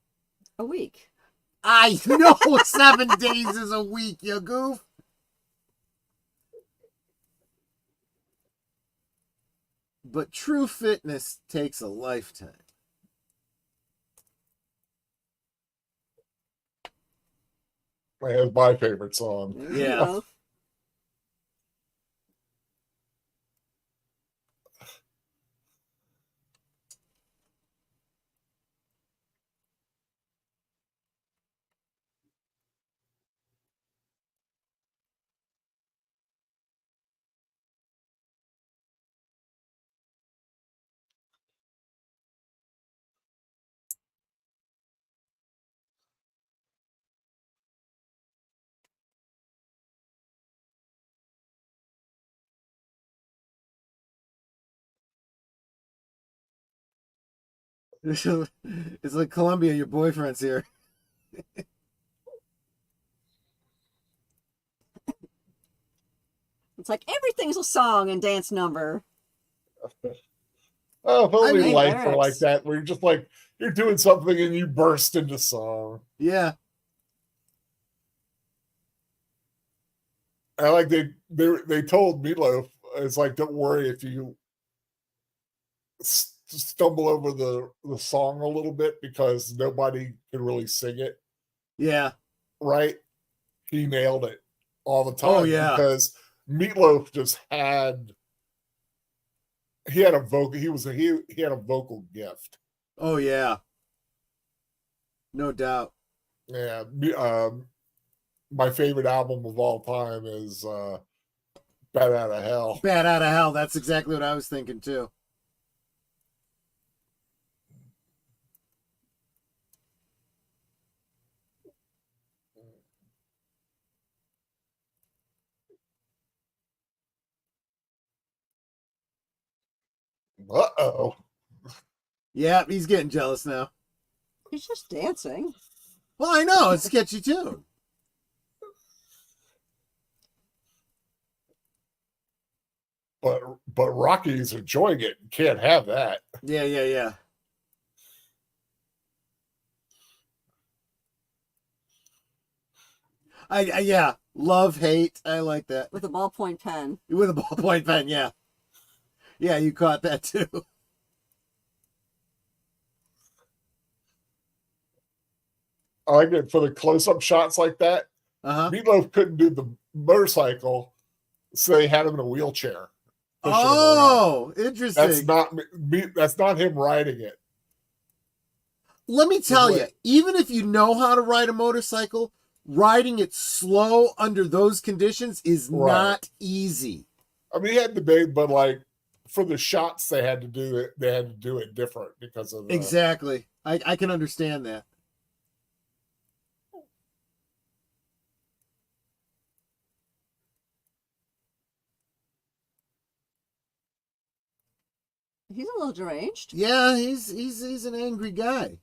A week. I know 7 days is a week, you goof. But true fitness takes a lifetime. It's my favorite song. There you Yeah. go. It's like Columbia, your boyfriend's here. It's like everything's a song and dance number. Oh, if only mean, life were like lyrics. that, where you're just like, you're doing something and you burst into song. Yeah. I like they told Meatloaf, it's like, don't worry if you stumble over the song a little bit because nobody can really sing it Yeah. right. He nailed it all the time. Oh, yeah. Because Meatloaf just had he had a vocal he had a vocal gift. Oh, yeah. No doubt. Yeah. My favorite album of all time is Bat Out of Hell. Bad out of hell. That's exactly what I was thinking, too. Uh-oh. Yeah, he's getting jealous now. He's just dancing. Well, I know. It's a catchy tune. But Rocky's enjoying it. You can't have that. Yeah, yeah, yeah. Yeah. Love, hate. I like that. With a ballpoint pen. With a ballpoint pen, yeah. Yeah, you caught that too. I like it for the close-up shots like that. Uh-huh. Meatloaf couldn't do the motorcycle, so they had him in a wheelchair. pushing him around. Oh, interesting. That's not him riding it. Let me tell you, Right. even if you know how to ride a motorcycle, riding it slow under those conditions is Right. not easy. I mean, he had the big, but like for the shots, they had to do it. They had to do it different because of Exactly. I can understand that. He's a little deranged. Yeah, he's an angry guy.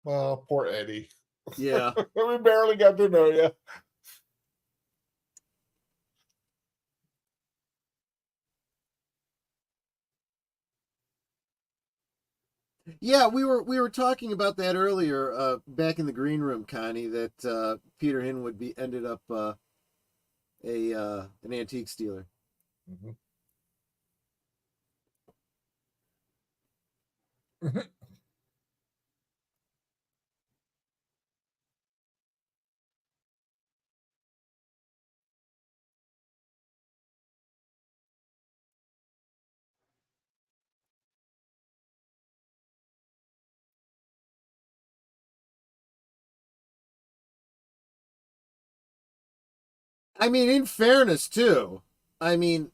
Well, poor Eddie. Yeah. We barely got to know you. Yeah, we were talking about that earlier, back in the green room, Connie, that Peter Hinwood ended up an antique stealer. Mm-hmm. I mean, in fairness, too. I mean,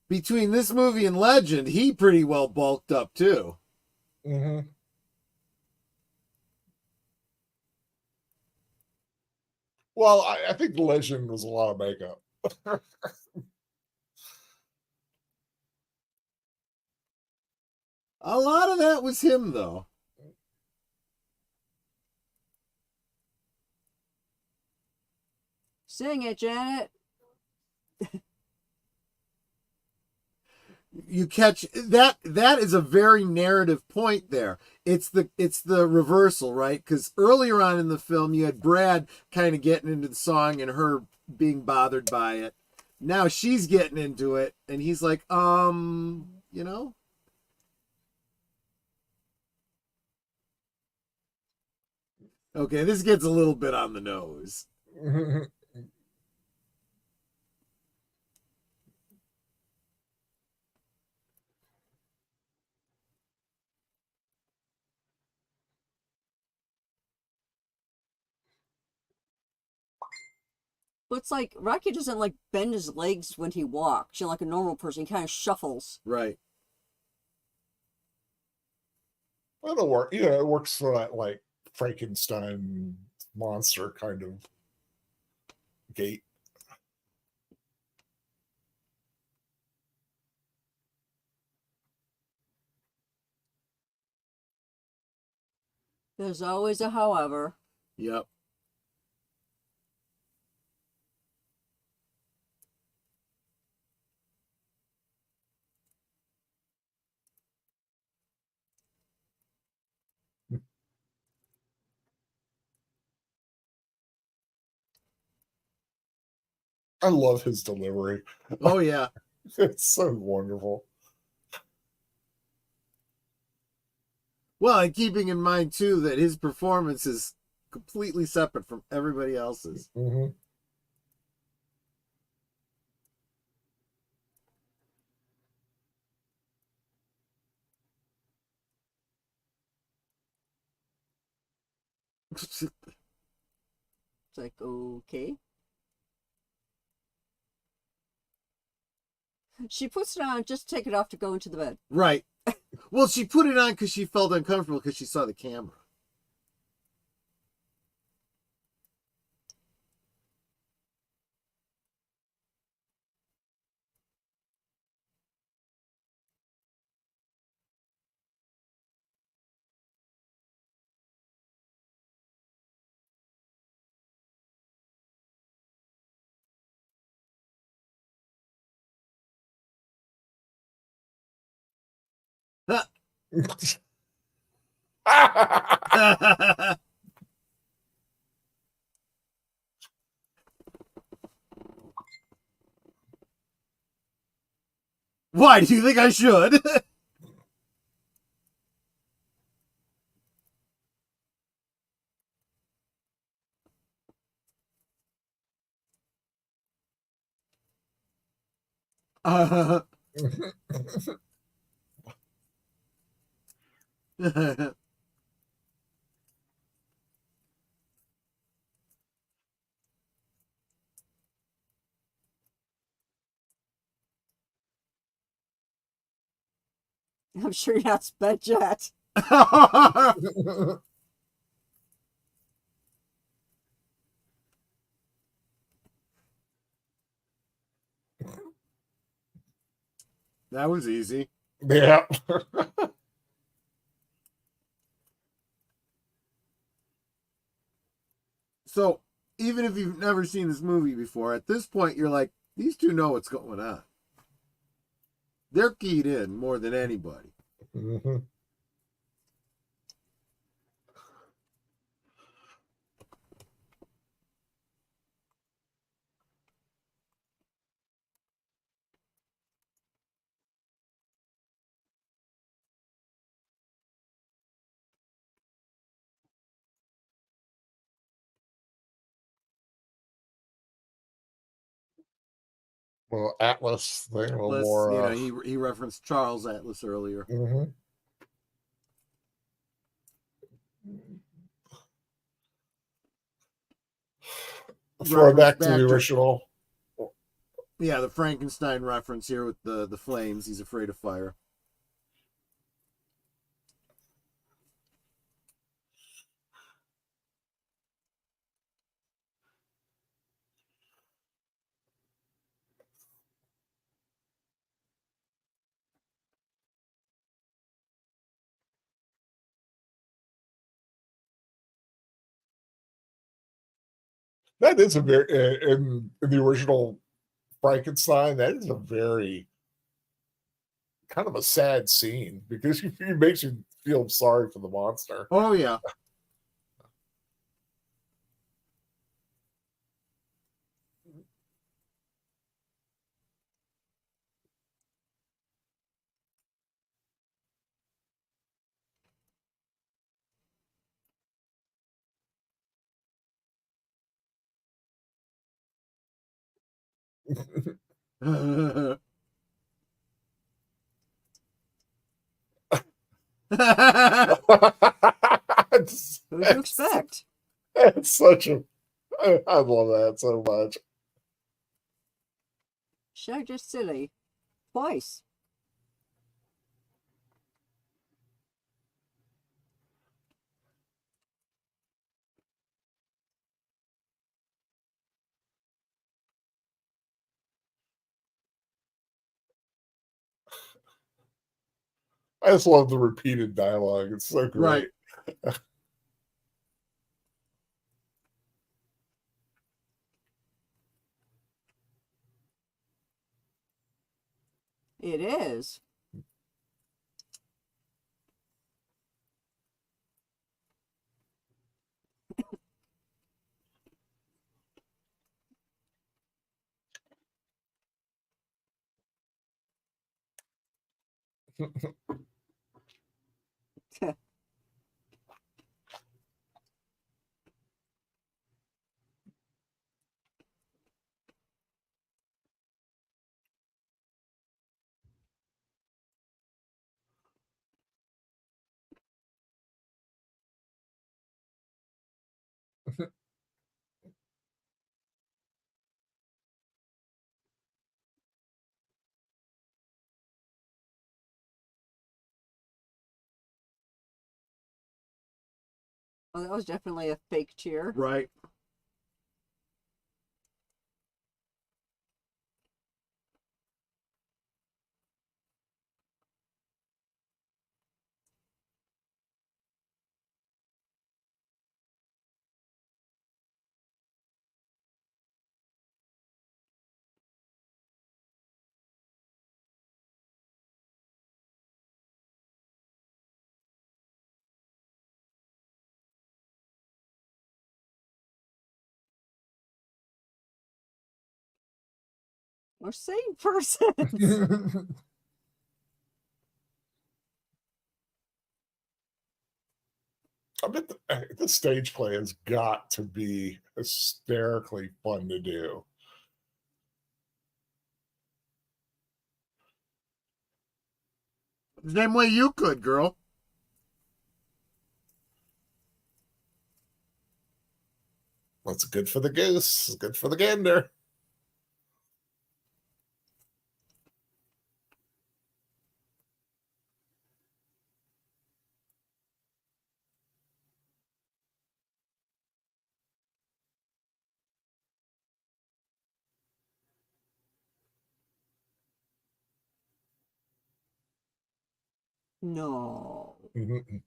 between this movie and Legend, he pretty well bulked up too. Mm-hmm. Well, I think Legend was a lot of makeup. A lot of that was him, though. Sing it, Janet. You catch that is a very narrative point there. It's the reversal, right? Because earlier on in the film you had Brad kind of getting into the song and her being bothered by it. Now she's getting into it and he's like, you know. Okay, this gets a little bit on the nose. But it's like Rocky doesn't like bend his legs when he walks. You know, like a normal person, he kind of shuffles. Right. It'll work. You know, it works for that like Frankenstein monster kind of gait. There's always a however. Yep. I love his delivery. Oh yeah. It's so wonderful. Well, and keeping in mind too that his performance is completely separate from everybody else's. Mm-hmm. It's like, okay. She puts it on just to take it off to go into the bed. Right. Well, she put it on because she felt uncomfortable because she saw the camera. Why do you think I should? I'm sure you're not spent yet. That was easy. Yeah. So, even if you've never seen this movie before, at this point you're like, these two know what's going on. They're keyed in more than anybody. Mm-hmm. Well, Atlas thing, a little Atlas, more. you know, he referenced Charles Atlas earlier. Mm-hmm. Throwback to the original. Yeah, the Frankenstein reference here with the flames. He's afraid of fire. That is a very in the original Frankenstein. That is a very kind of a sad scene because it makes you feel sorry for the monster. Oh yeah. Who'd you expect? It's such a. I love that so much. So just silly. Twice. I just love the repeated dialogue. It's so Right. great. It is. Well, that was definitely a fake cheer. Right. We're same persons. I bet the stage play has got to be hysterically fun to do. Same way you could, girl. That's good for the goose. Good for the gander. No. Mhm.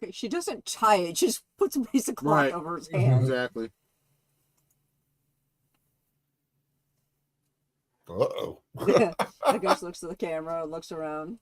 Okay, she doesn't tie it. She just puts a piece of cloth Right. over his hand. Exactly. Uh-oh. The ghost looks at the camera, looks around.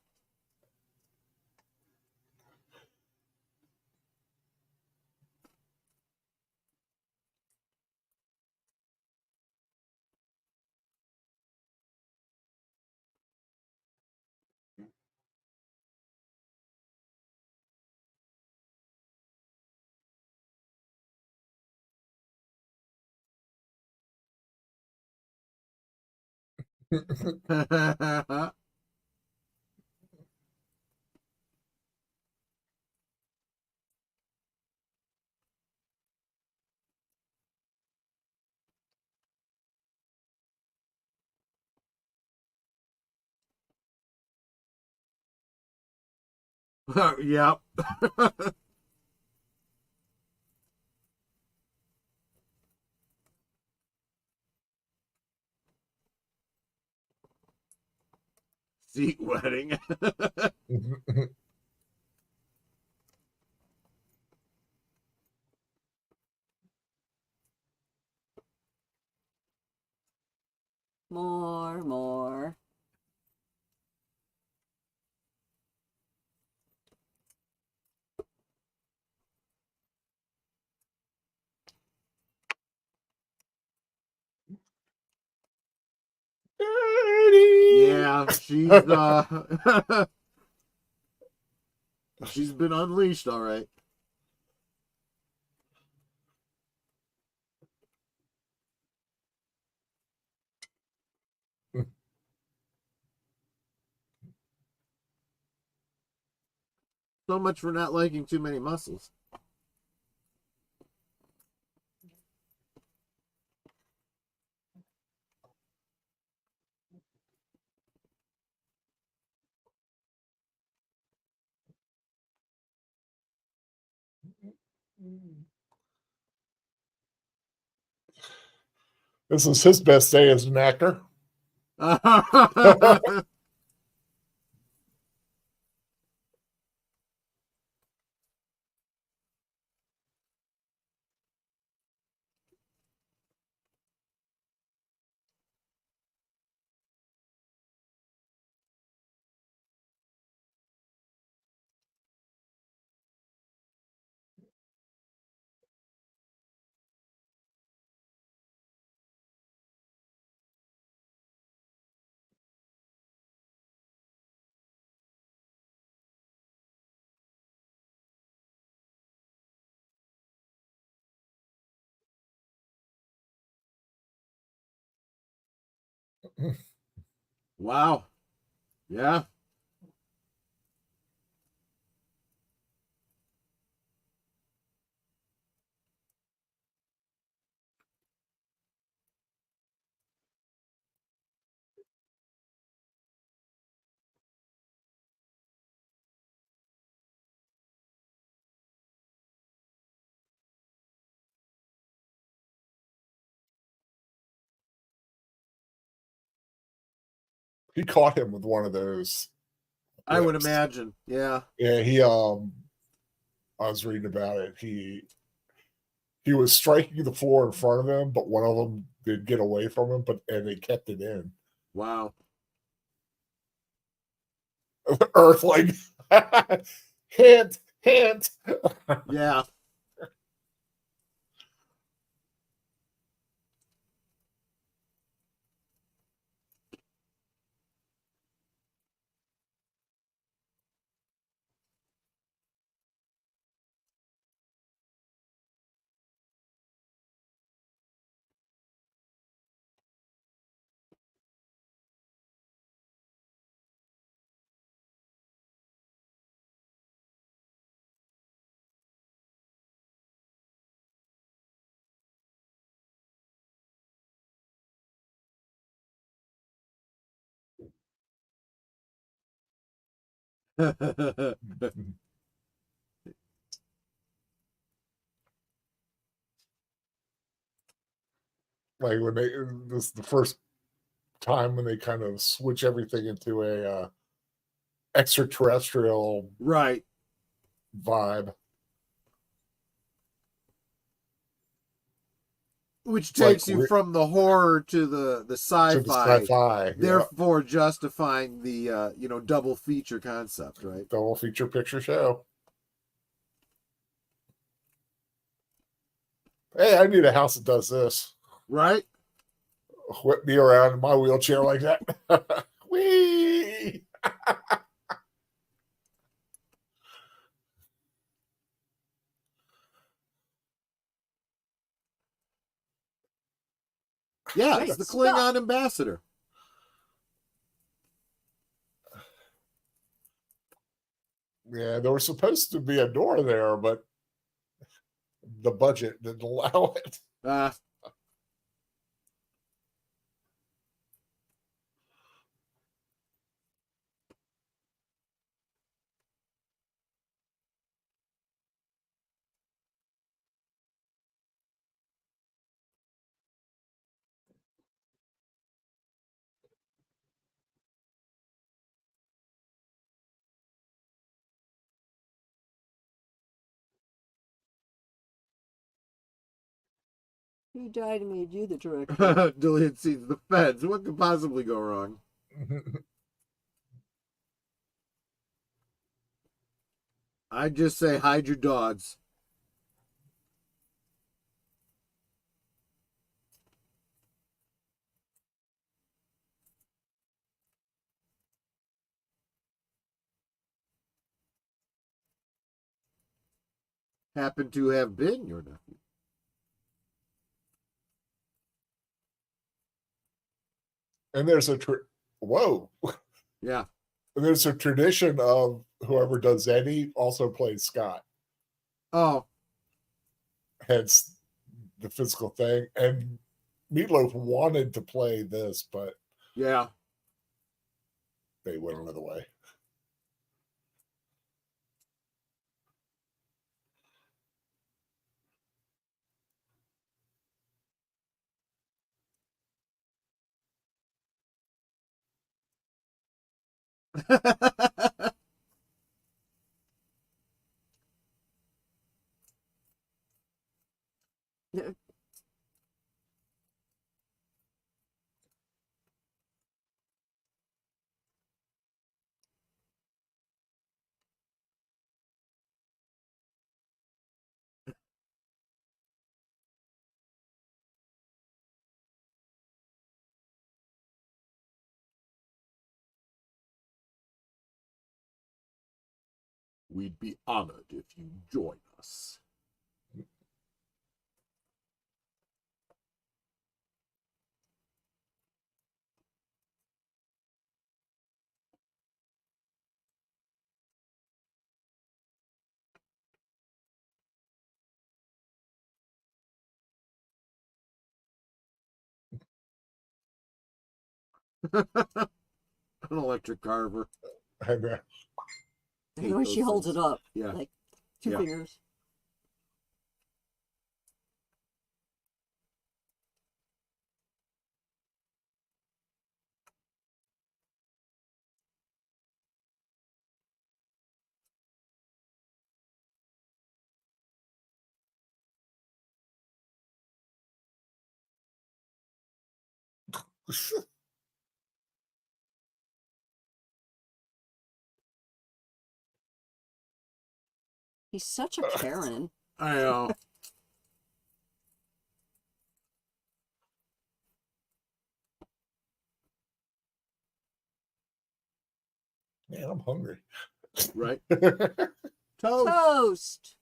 Yep. Seat wedding. More. Yeah, she's been unleashed, all right. So much for not liking too many muscles. This is his best day as an actor. Wow. Yeah. He caught him with one of those I would whips. imagine. Yeah. Yeah, I was reading about it. He was striking the floor in front of him, but one of them did get away from him, and they kept it in. Wow. Earthling. Hint. Yeah. Like when this is the first time when they kind of switch everything into a extraterrestrial Right. vibe. Which It's like takes you from the horror to the to sci-fi, the sci-fi. Yeah. therefore justifying the double feature concept, right? Double feature picture show. Hey, I need a house that does this. Right? Whip me around in my wheelchair like that. Whee! Yeah, Right, it's the it's stuck. Klingon ambassador. Yeah, there was supposed to be a door there, but the budget didn't allow it. Who died and made you the director? Deleted scenes. The feds. What could possibly go wrong? I'd just say hide your dogs. Happen to have been your nephew. And there's whoa. Yeah. And there's a tradition of whoever does Eddie also plays Scott. Oh. Hence the physical thing. And Meatloaf wanted to play this, but Yeah. they went another way. We'd be honored if you join us. An electric carver. And The way she holds it up. Yeah. Like 2 Yeah. fingers. He's such a Karen. I know. man, I'm hungry. Right? Toast. Toast!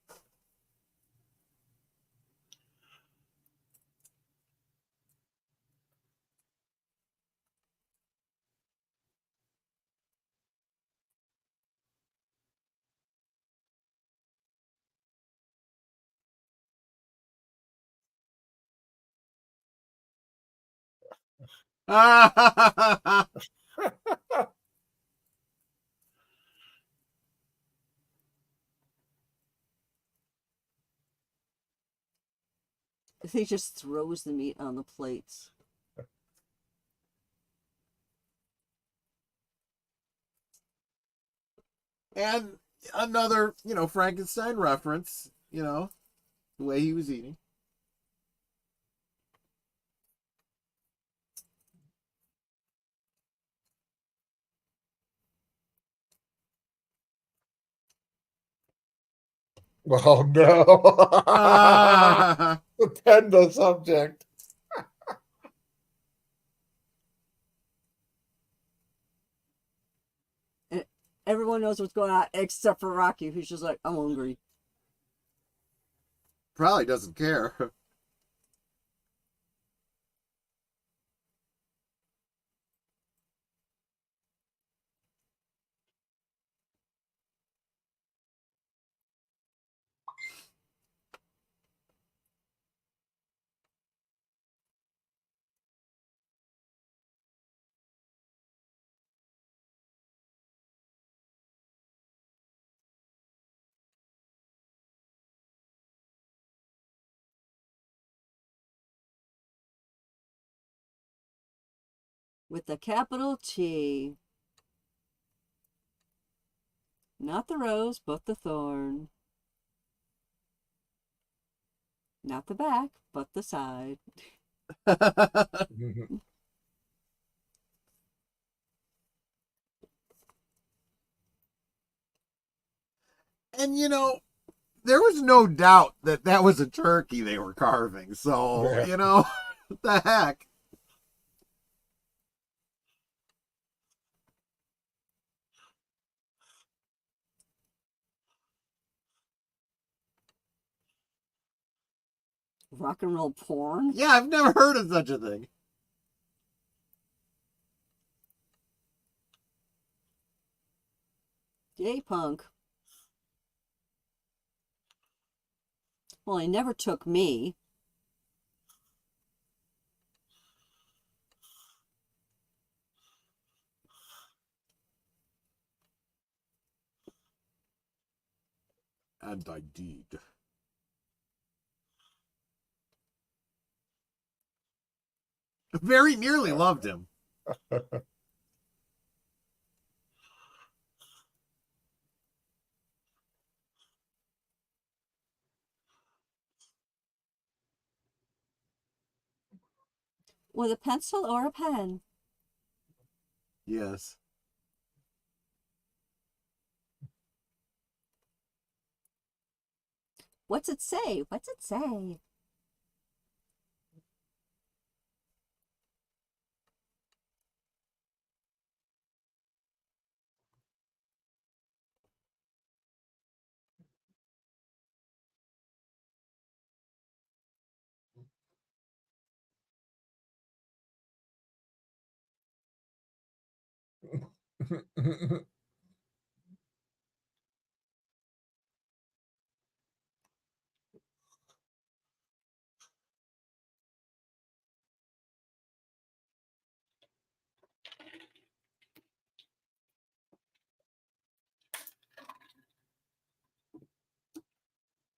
He just throws the meat on the plates. And another, Frankenstein reference, the way he was eating. Oh no. The tender subject. And everyone knows what's going on except for Rocky, who's just like, I'm hungry. Probably doesn't care. With a capital T. Not the rose, but the thorn. Not the back, but the side. And there was no doubt that that was a turkey they were carving. So, Yeah. what the heck? Rock and roll porn? Yeah, I've never heard of such a thing. Gay punk. Well, he never took me. And I did. Very nearly loved him. With a pencil or a pen? Yes. What's it say? What's it say?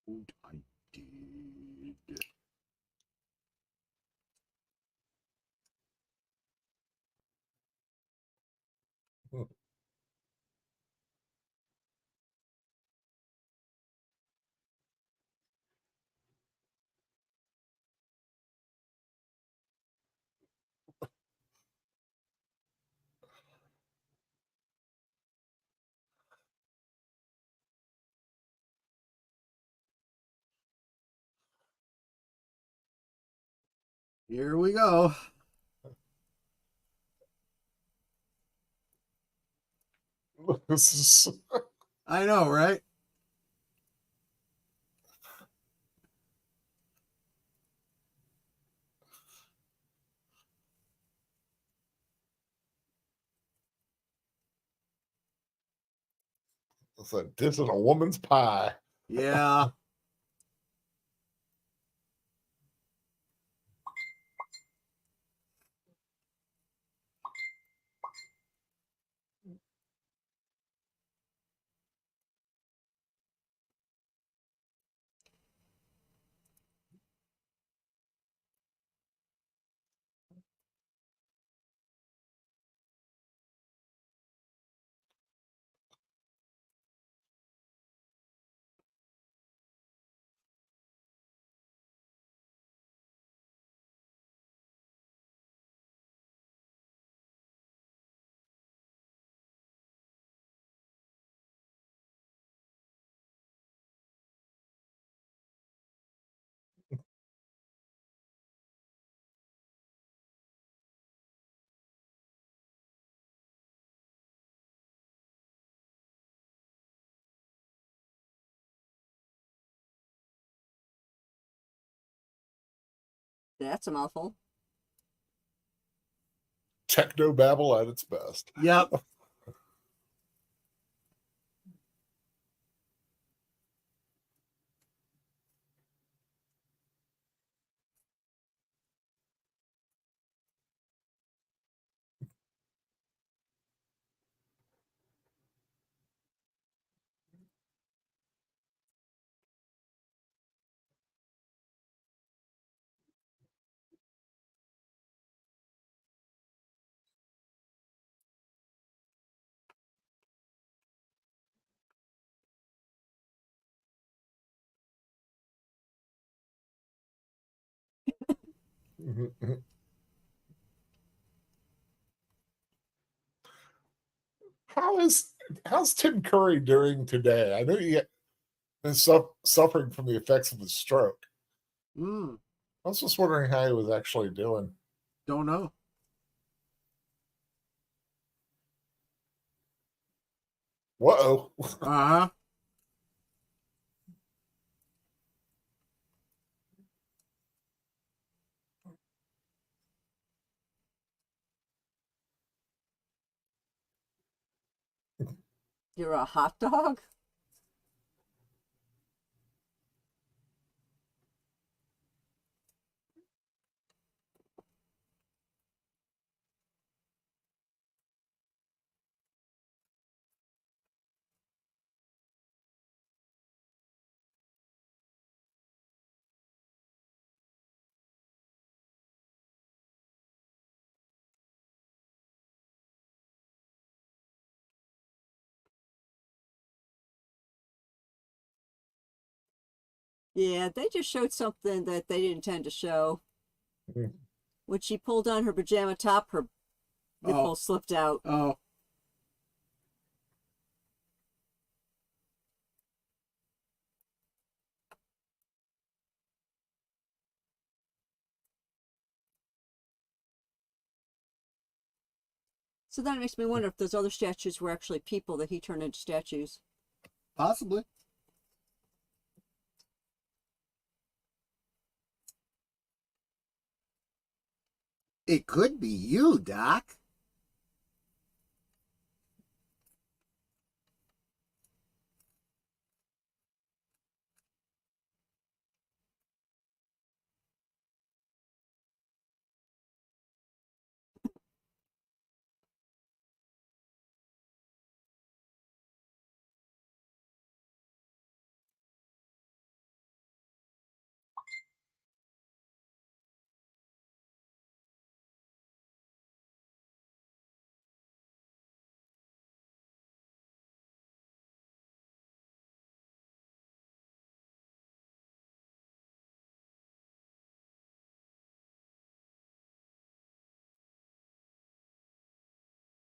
And I did. Here we go. This is I know, right? this is a woman's pie. Yeah. That's a mouthful. Techno babble at its best. Yep. How is how's Tim Curry doing today? I know he is suffering from the effects of his stroke. Hmm. I was just wondering how he was actually doing. Don't know. Whoa. Uh-huh. You're a hot dog? Yeah, they just showed something that they didn't intend to show. When she pulled on her pajama top, her nipple slipped out. Oh. So that makes me wonder if those other statues were actually people that he turned into statues. Possibly. It could be you, Doc.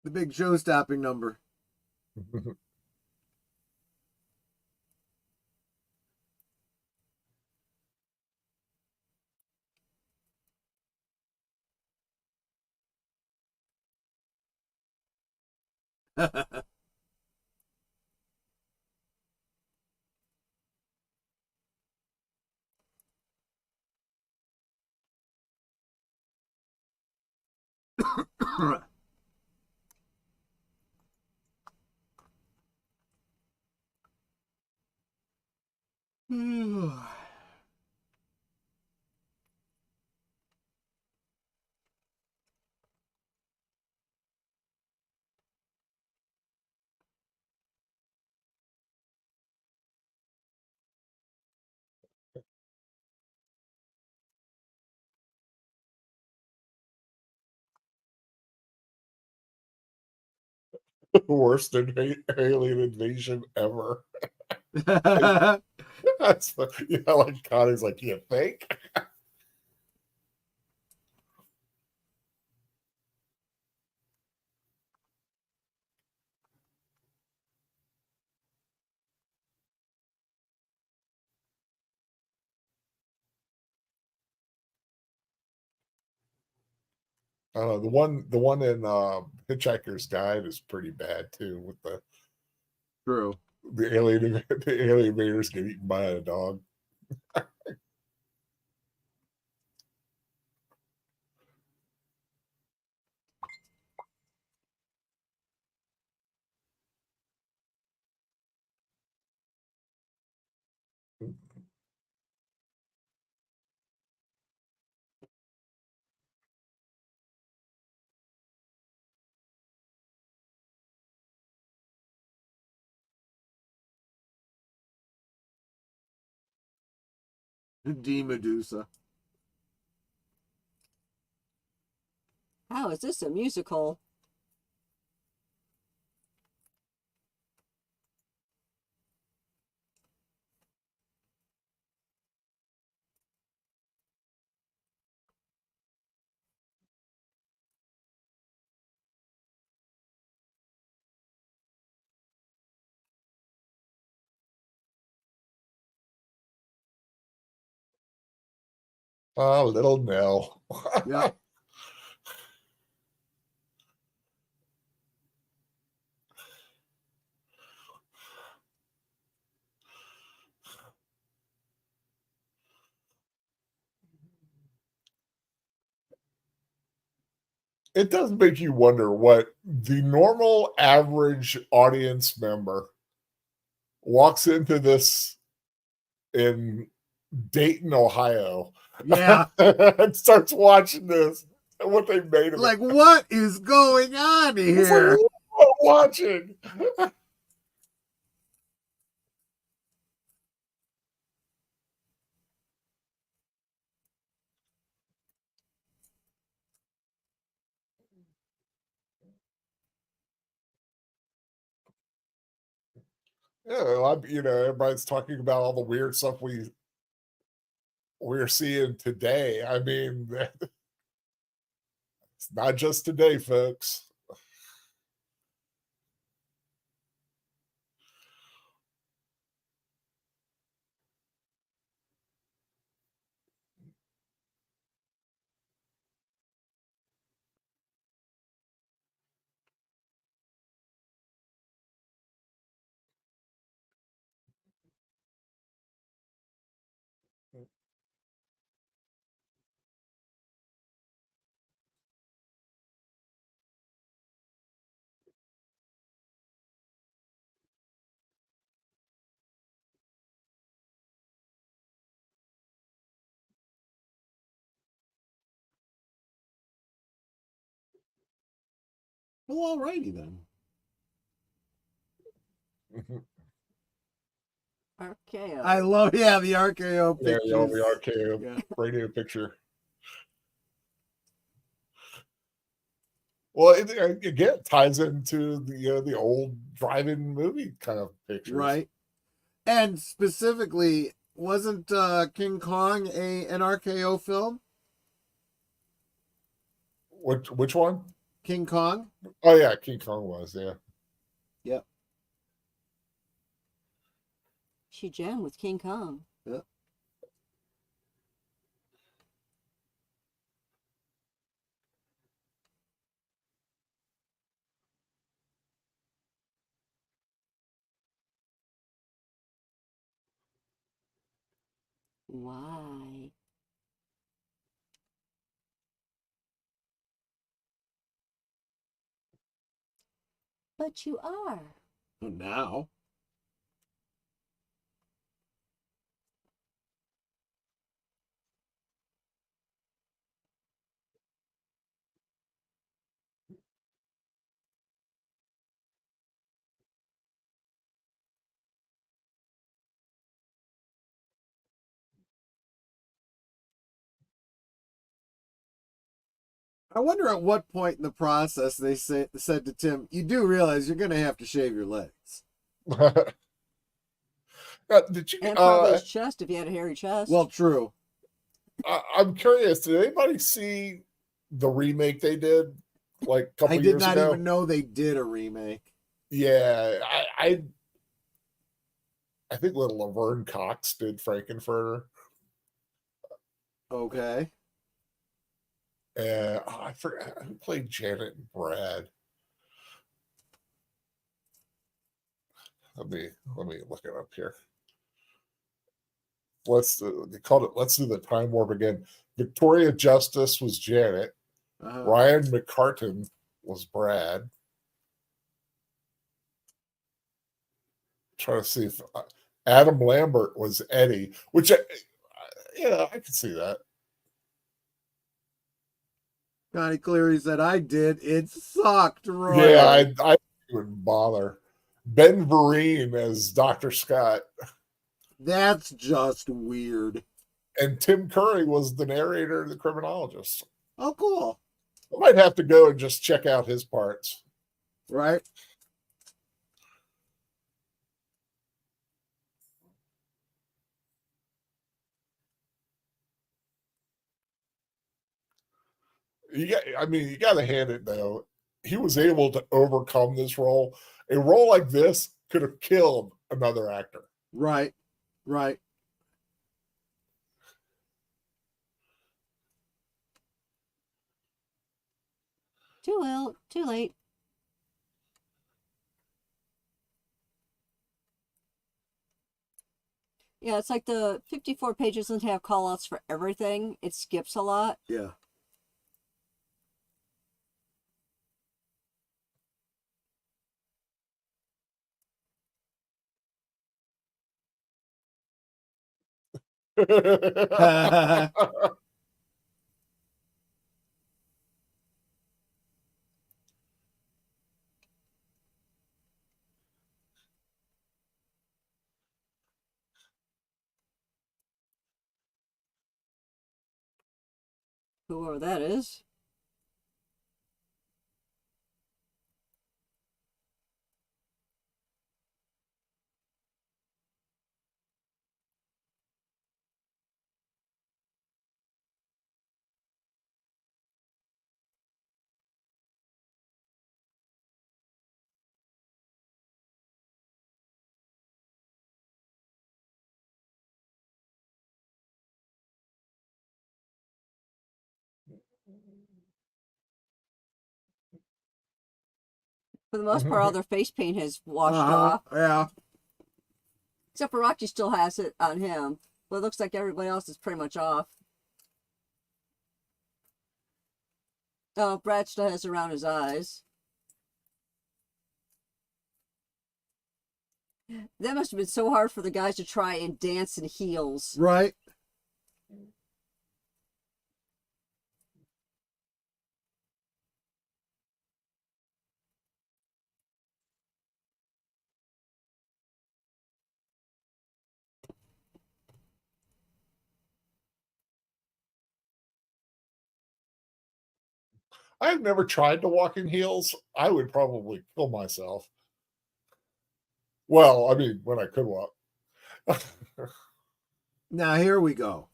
The big show-stopping number. Worst alien invasion ever. That's like Connie's like, you think? I don't know. The one in Hitchhiker's Guide is pretty bad too, with True. the alien invaders get eaten by a dog. D Medusa. How is this a musical? Little Nell. Yeah. It does make you wonder what the normal average audience member walks into this in Dayton, Ohio, Yeah. and starts watching this and what they made of Like, it. what is going on It's like, here? what am I watching? Yeah, everybody's talking about all the weird stuff we're seeing today. I mean, it's not just today, folks. Well, alrighty then. Okay. I love, the RKO Yeah, pictures. the RKO Yeah. radio picture. Well, it again ties into the old drive-in movie kind of pictures, Right. And specifically, wasn't King Kong an RKO film? Which one? King Kong? Oh yeah, King Kong was, yeah. Yep. She jammed with King Kong. Yep. Why? But you are. Now. I wonder at what point in the process they said to Tim, "You do realize you're going to have to shave your legs." Did you? And probably his chest if he had a hairy chest. Well, true. I'm curious. Did anybody see the remake they did like a couple I did years not ago? even know they did a remake. Yeah, I think little Laverne Cox did Frankenfurter. Okay. And I forgot who played Janet and Brad. Let me look it up here. They called it Let's Do the Time Warp again. Victoria Justice was Janet. Ryan McCartan was Brad. Trying to see if Adam Lambert was Eddie, which I could see that. Connie Cleary said, "I did. It sucked, Roy." Yeah, I wouldn't bother. Ben Vereen as Dr. Scott. That's just weird. And Tim Curry was the narrator, the criminologist. Oh, cool. I might have to go and just check out his parts. Right? You got to hand it though. He was able to overcome this role. A role like this could have killed another actor. Right. Right. Too late. Yeah, it's like the 54 pages doesn't have callouts for everything. It skips a lot. Yeah. Whoever that is. For the most part, all their face paint has washed off. Yeah. Except for Rocky still has it on him. But it looks like everybody else is pretty much off. Oh, Brad still has it around his eyes. That must have been so hard for the guys to try and dance in heels. Right. I've never tried to walk in heels. I would probably kill myself. Well, I mean, when I could walk. Now here we go.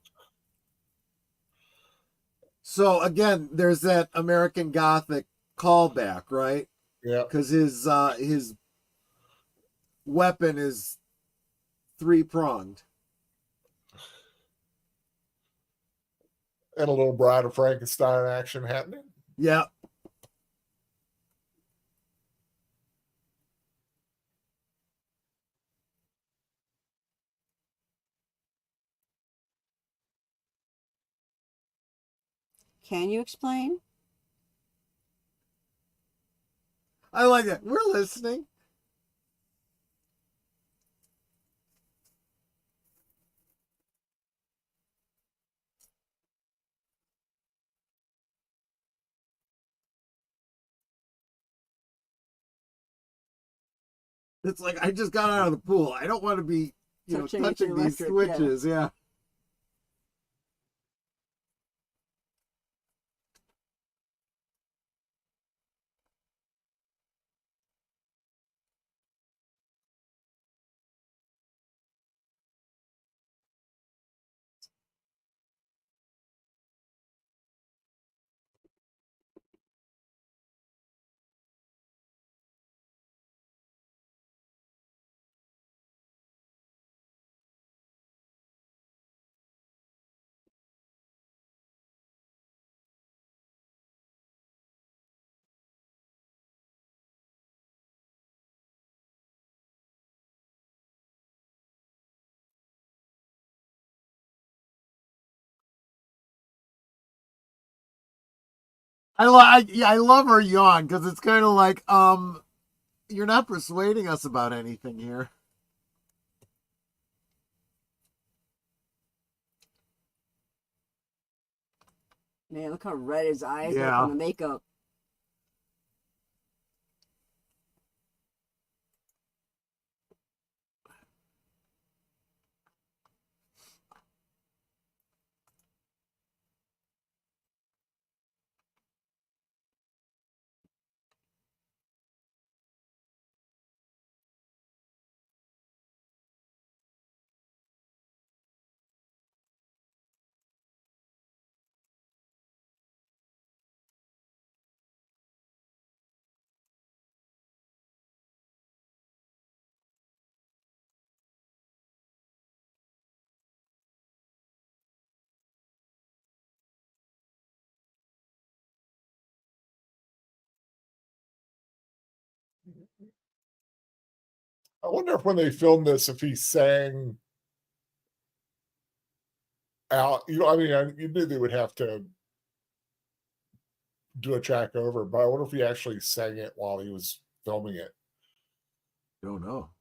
So again, there's that American Gothic callback, right? Yeah. Because his weapon is 3-pronged. And a little Bride of Frankenstein action happening. Yeah. Can you explain? I like it. We're listening. It's like I just got out of the pool. I don't want to be, touching these switches. Yeah. I love her yawn because it's kind of like you're not persuading us about anything here. Man, look how red his eyes look Yeah. on the makeup. I wonder if when they filmed this, if he sang out. I mean, you knew they would have to do a track over, but I wonder if he actually sang it while he was filming it. Don't know.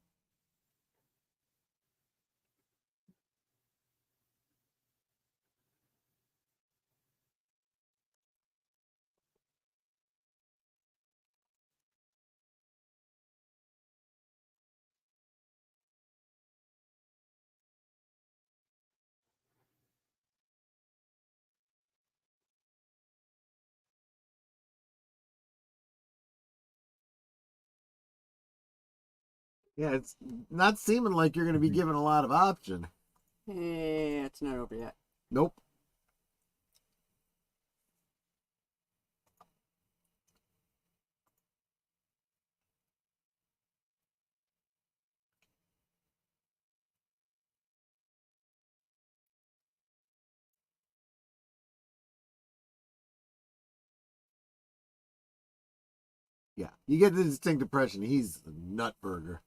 Yeah, it's not seeming like you're going to be given a lot of option. It's not over yet. Nope. Yeah, you get the distinct impression he's a nut burger.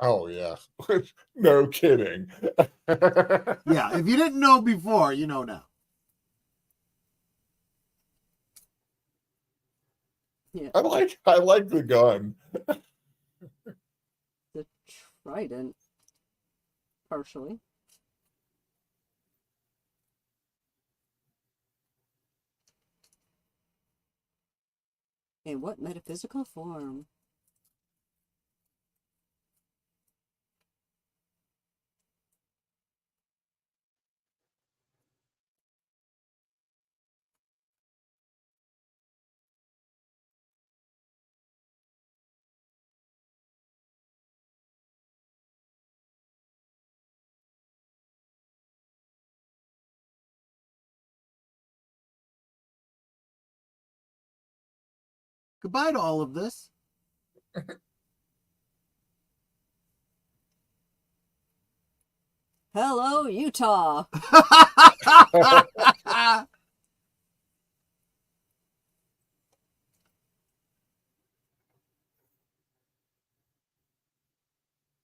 Oh yeah, no kidding. Yeah, if you didn't know before, you know now. Yeah. I like the gun. The trident, partially. In what metaphysical form? Goodbye to all of this. Hello, Utah.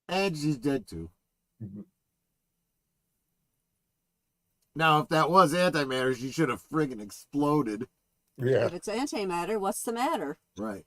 And she's dead too. Now, if that was antimatter, she should have friggin' exploded. Yeah. If it's antimatter, what's the matter? Right.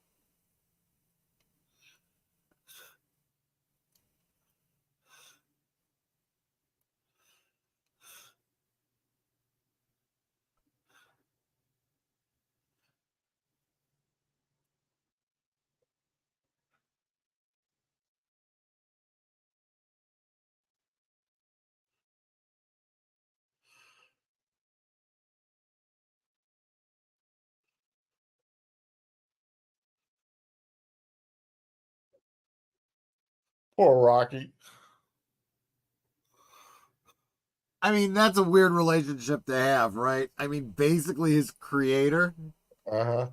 Poor Rocky. I mean, that's a weird relationship to have, right? I mean, basically his creator. Uh-huh.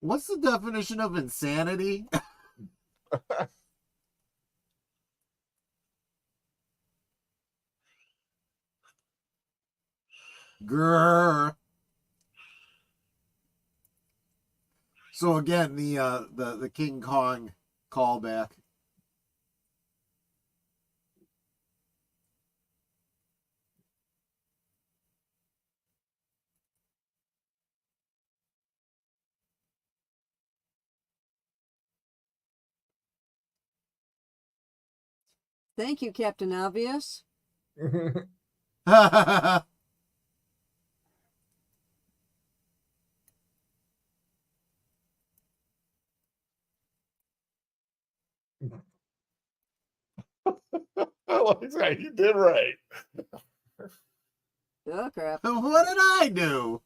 What's the definition of insanity? Grrr. So again, the King Kong callback. Thank you, Captain Obvious. I like that. You did right. Oh, crap. What did I do?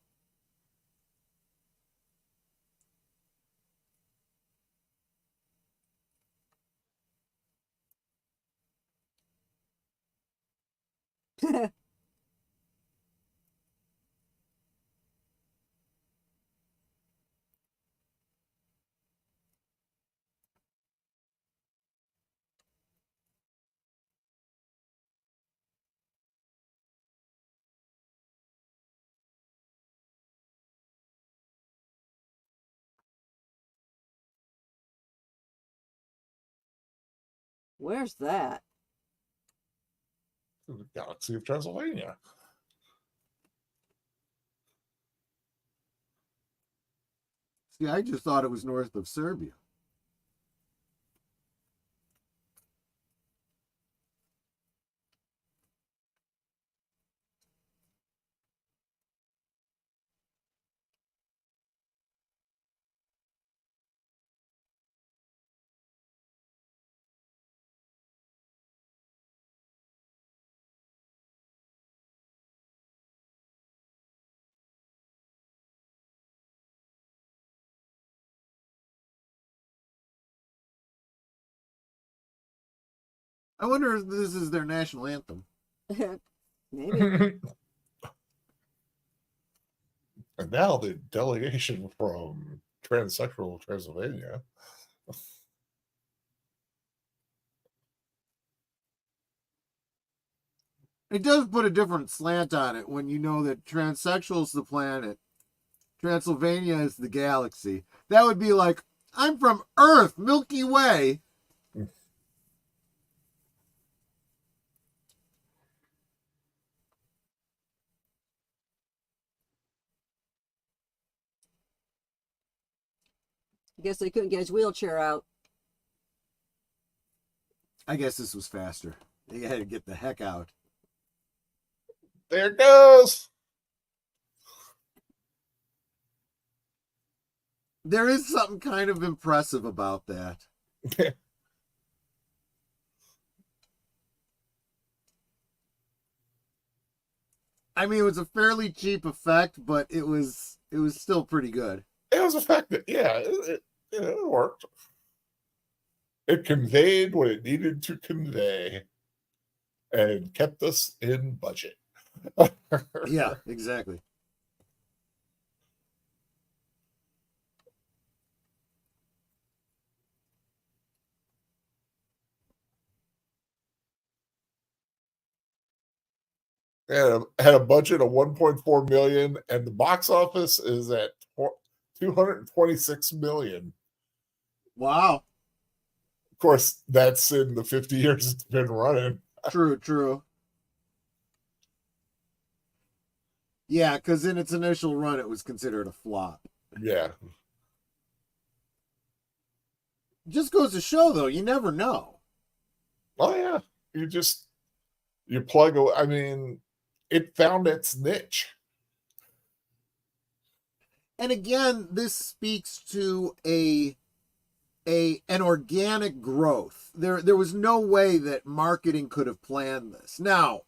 Where's that? The galaxy of Transylvania. See, I just thought it was north of Serbia. I wonder if this is their national anthem. Maybe. And now the delegation from transsexual Transylvania. It does put a different slant on it when you know that transsexual's the planet, Transylvania is the galaxy. That would be like, I'm from Earth, Milky Way. I guess they couldn't get his wheelchair out. I guess this was faster. They had to get the heck out. There it goes. There is something kind of impressive about that. I mean, it was a fairly cheap effect, but it was still pretty good. It was effective. Yeah, it worked. It conveyed what it needed to convey and kept us in budget. Yeah, exactly. Had a budget of 1.4 million, and the box office is at 226 million. Wow. Of course, that's in the 50 years it's been running. True. Yeah, because in its initial run, it was considered a flop. Yeah. Just goes to show, though, you never know. Oh, yeah. You plug away. I mean, it found its niche. And again, this speaks to an organic growth. There was no way that marketing could have planned this. Now,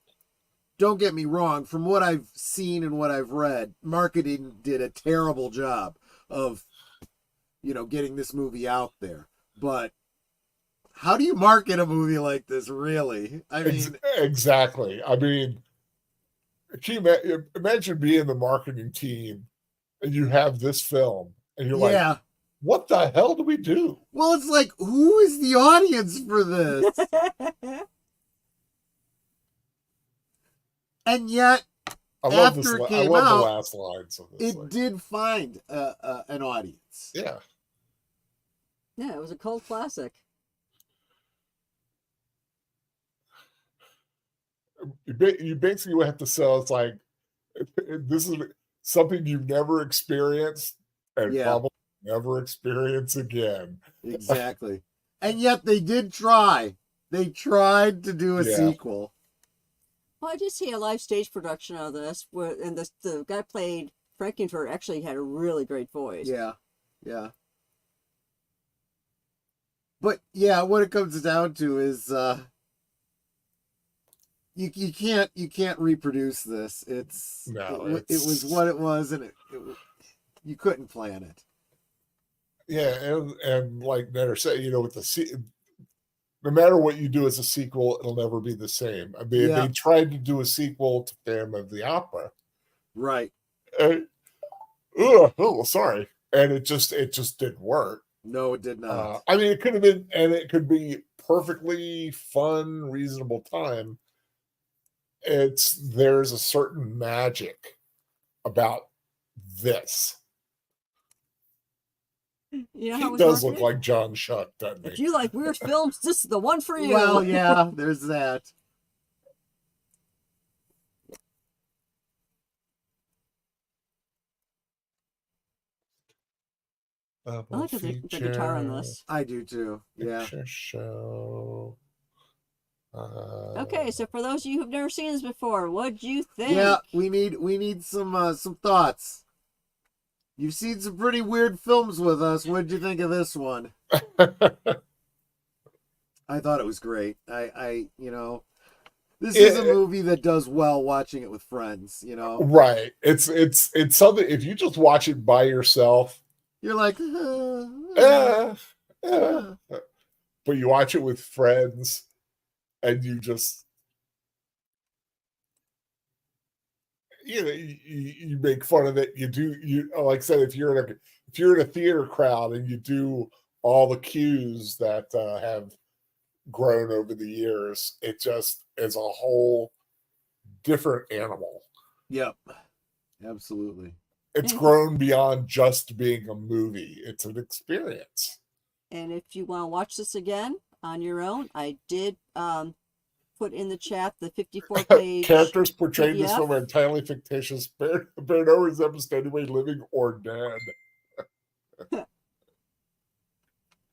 don't get me wrong, from what I've seen and what I've read, marketing did a terrible job of, getting this movie out there. But how do you market a movie like this, really? I mean, exactly. I mean, can you imagine being the marketing team and you have this film and you're like, what the hell do we do? Well, it's like, who is the audience for this? And yet, after it came out, the last lines of this. It did find an audience. Yeah. Yeah, it was a cult classic. You basically have to sell. It's like, this is something you've never experienced and probably never experience again. Exactly. And yet they did try. They tried to do a sequel. Well, I did see a live stage production of this, and the guy played Frankenfurter actually had a really great voice. Yeah. But yeah, what it comes down to is you can't reproduce this. It was what it was, and you couldn't plan it. Yeah, and like Nanette said, with no matter what you do as a sequel, it'll never be the same. I mean, they tried to do a sequel to Phantom of the Opera, right? Sorry, and it just didn't work. No, it did not. I mean, it could have been, and it could be perfectly fun, reasonable time. There's a certain magic about this. You know how He it was does look marketed? like John Shuck, doesn't If he? you like weird films, this is the one for you. Well, yeah, there's that. I Double like the guitar on this. I do too. Yeah. Picture show. Okay, so for those of you who've never seen this before, what'd you think? Yeah, we need some thoughts. You've seen some pretty weird films with us. What'd you think of this one? I thought it was great. This is a movie that does well watching it with friends, you know. Right. It's something, if you just watch it by yourself, You're like, eh, eh. But you watch it with friends and you just, you make fun of it. You like I said, if you're in a theater crowd and you do all the cues that have grown over the years, it just is a whole different animal. Yep. Absolutely. It's grown beyond just being a movie. It's an experience. And if you want to watch this again on your own, I did put in the chat the 54-page Characters portrayed in this PDF. film are entirely fictitious, bear no resemblance to anybody living or dead.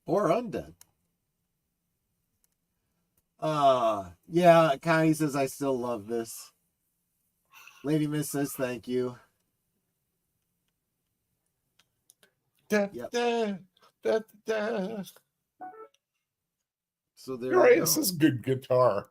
Or undead. Yeah, Connie says I still love this. Lady Miss says thank you. Da, Yep. da, da, da. So there You're you right, go. this is good guitar.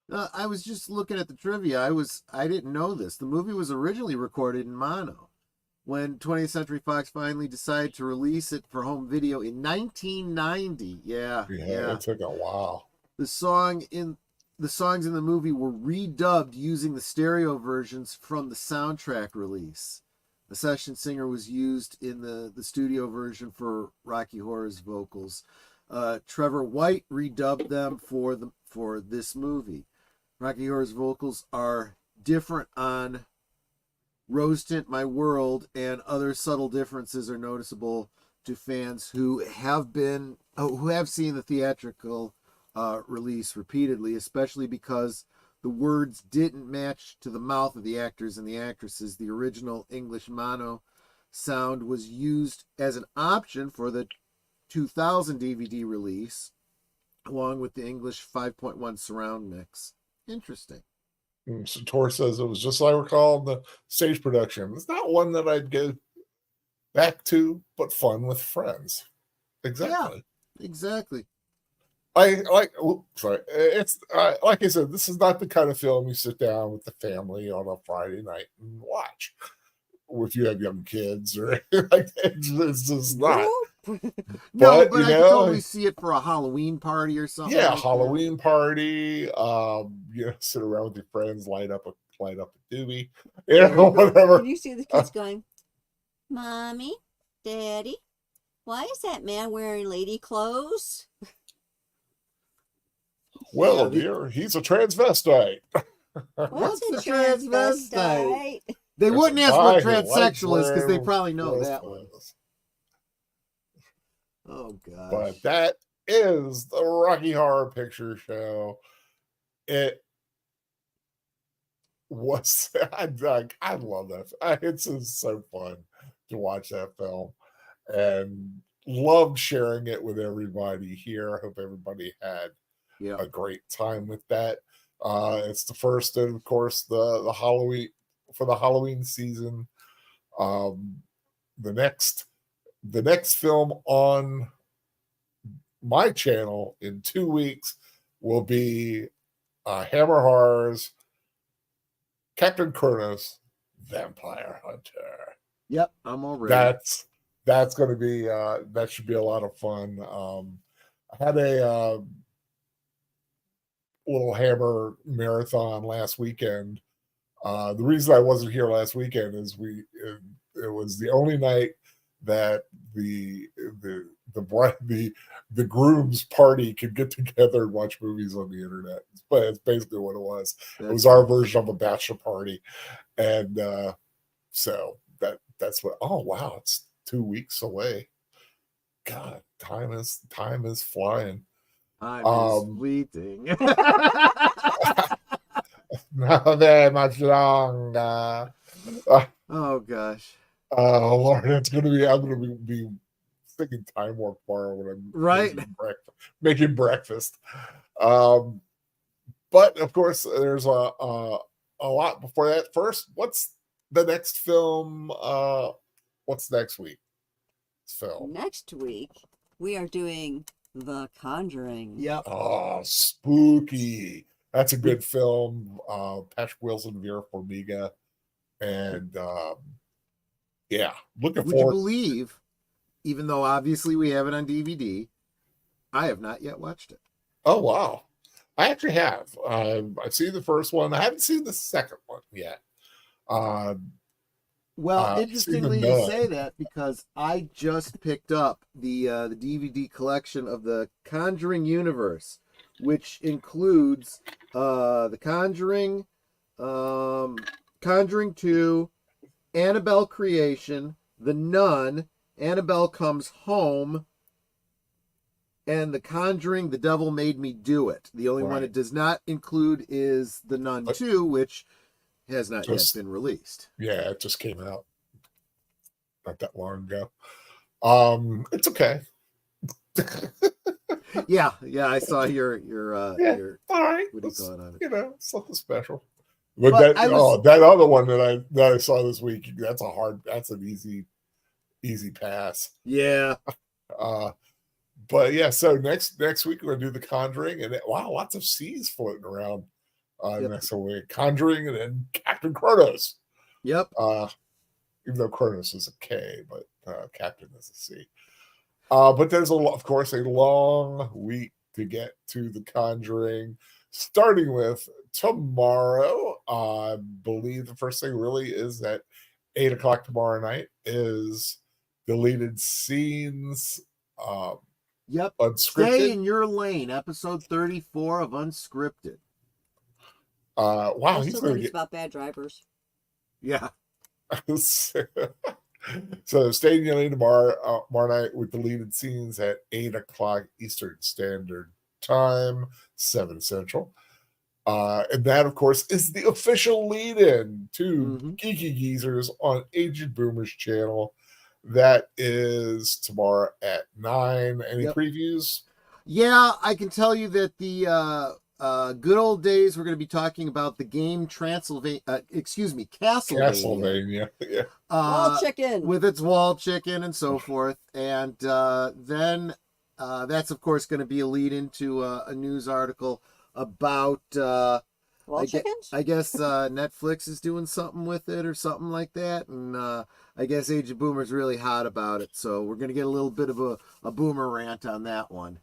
I was just looking at the trivia. I didn't know this. The movie was originally recorded in mono. When 20th Century Fox finally decided to release it for home video in 1990. Yeah. It took a while. The songs in the movie were redubbed using the stereo versions from the soundtrack release. The session singer was used in the studio version for Rocky Horror's vocals. Trevor White redubbed them for this movie. Rocky Horror's vocals are different on Rose Tint My World, and other subtle differences are noticeable to fans who have seen the theatrical release repeatedly, especially because the words didn't match to the mouth of the actors and the actresses. The original English mono sound was used as an option for the 2000 DVD release, along with the English 5.1 surround mix. Interesting. So Tor says it was just like I recall the stage production. It's not one that I'd go back to, but fun with friends. Exactly. Yeah, exactly. Sorry. It's like I said, this is not the kind of film you sit down with the family on a Friday night and watch. If you have young kids or like it's just not. No, but I could totally see it for a Halloween party or something. Yeah, like Halloween party. Sit around with your friends, light up a doobie, whatever. Can you see the kids going, "Mommy, Daddy, why is that man wearing lady clothes?" Well, dear, he's a transvestite. What's a transvestite? They wouldn't ask what transsexual is because they probably know that one. Oh gosh! But that is the Rocky Horror Picture Show. It was I love that. It's just so fun to watch that film, and loved sharing it with everybody here. I hope everybody had a great time with that. It's the first, and of course the Halloween for the Halloween season. The next film on my channel in 2 weeks will be Hammer Horror's Captain Kronos Vampire Hunter. Yep, I'm all ready. That's going to be that should be a lot of fun. I had a little Hammer marathon last weekend. The reason I wasn't here last weekend is it was the only night that the groom's party could get together and watch movies on the internet. But it's basically what it was. It was our version of a bachelor party, and so that's what. Oh wow, it's 2 weeks away. God, time is flying. Time is fleeting. Not very much longer. Oh gosh. Lord, I'm gonna be thinking Time Warp tomorrow when I'm making breakfast. But of course, there's a lot before that. First, what's the next film? What's next week? Film. Next week we are doing The Conjuring. Yep. Oh, spooky. That's a good film. Patrick Wilson, Vera Farmiga, and yeah, looking Would forward. you believe, even though obviously we have it on DVD, I have not yet watched it. Oh wow, I actually have. I've seen the first one. I haven't seen the second one yet. Well, interestingly you say that, because I just picked up the DVD collection of the Conjuring universe, which includes The Conjuring, Conjuring 2, Annabelle Creation, The Nun, Annabelle Comes Home, and The Conjuring, The Devil Made Me Do It. The only one it does not include is The Nun 2, which has not yet been released. Yeah, it just came out not that long ago. It's okay. yeah, I saw your all right. What do you call it on it? You know, it's nothing special. But that other one that I saw this week, that's an easy pass. Yeah. But yeah, so next week we're gonna do The Conjuring, and wow, lots of C's floating around next week. Conjuring, and then Captain Kronos. Yep. Even though Kronos is a K, but Captain is a C. But there's of course a long week to get to The Conjuring, starting with tomorrow. I believe the first thing really is at 8:00 tomorrow night is deleted scenes. Yep. Unscripted. Stay in Your Lane, episode 34 of Unscripted. Wow, I still think it's about bad drivers. Yeah. So stay in Your Lane tomorrow night with deleted scenes at 8:00 Eastern Standard Time, 7 Central. And that, of course, is the official lead-in to Geeky Geezers on Aged Boomer's channel. That is tomorrow at 9. Any previews? Yeah, I can tell you that the good old days, we're going to be talking about the game Castlevania. Castlevania, yeah. Wall chicken. With its wall chicken and so forth. And then that's, of course, going to be a lead into a news article about... I guess Netflix is doing something with it or something like that, and I guess Age of Boomer's really hot about it, so we're going to get a little bit of a Boomer rant on that one.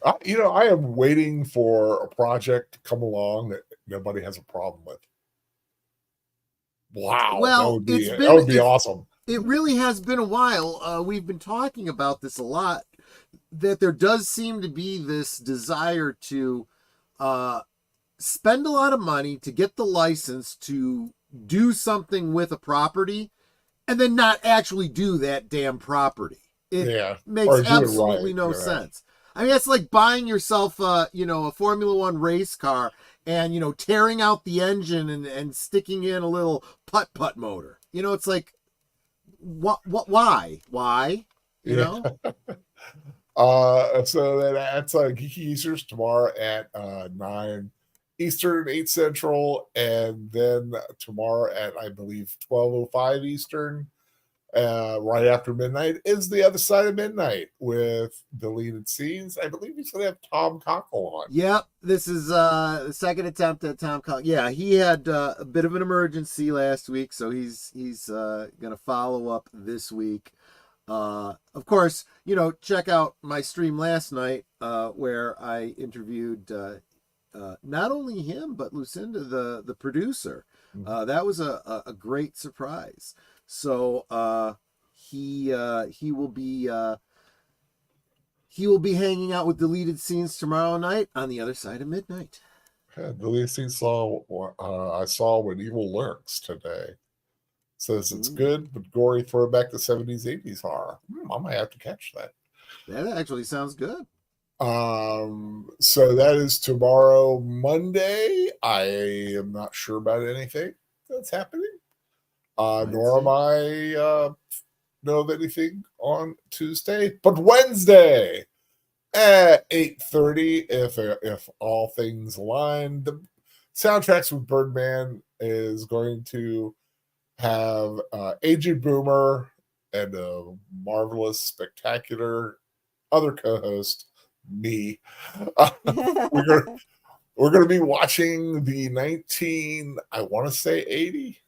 I am waiting for a project to come along that nobody has a problem with. Wow, well, that would be awesome. It really has been a while. We've been talking about this a lot, that there does seem to be this desire to... spend a lot of money to get the license to do something with a property and then not actually do that damn property. It makes absolutely no sense. I mean, it's like buying yourself a Formula One race car and, tearing out the engine and sticking in a little putt-putt motor. It's like, why? You know? So that's Geeky Geezers tomorrow at 9 Eastern, 8 Central, and then tomorrow at, I believe, 12:05 Eastern, right after midnight, is The Other Side of Midnight with deleted scenes. I believe he's going to have Tom Cockle on. Yep, this is the second attempt at Tom Cockle. Yeah, he had a bit of an emergency last week, so he's going to follow up this week. Of course, check out my stream last night where I interviewed... not only him, but Lucinda, the producer. That was a great surprise. So he will be hanging out with deleted scenes tomorrow night on the other side of midnight. Yeah, the least I saw when Evil Lurks today. Says it's good, but gory throwback to 70s, 80s horror. I might have to catch that. That actually sounds good. So that is tomorrow, Monday. I am not sure about anything that's happening. Nor am I know of anything on Tuesday, but Wednesday at 8:30, if all things align, the Soundtracks with Birdman is going to have Aged Boomer and a marvelous, spectacular other co-host, me. We're gonna be watching the 80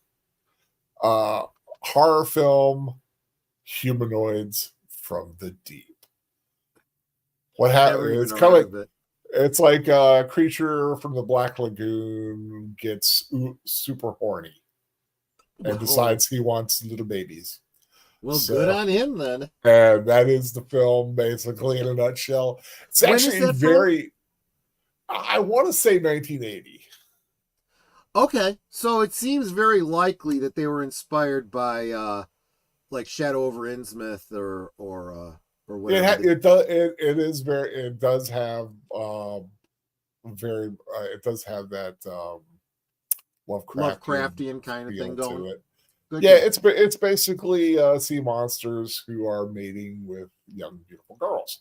horror film Humanoids from the Deep. What happened? It's kind of like it's like a creature from the Black Lagoon gets super horny and decides he wants little babies. Well, good on him then. And that is the film, basically, in a nutshell. It's actually very, I want to say 1980. Okay, so it seems very likely that they were inspired by like Shadow over Innsmouth or whatever. It does have that Lovecraftian kind of thing going. To it. It's basically sea monsters who are mating with young, beautiful girls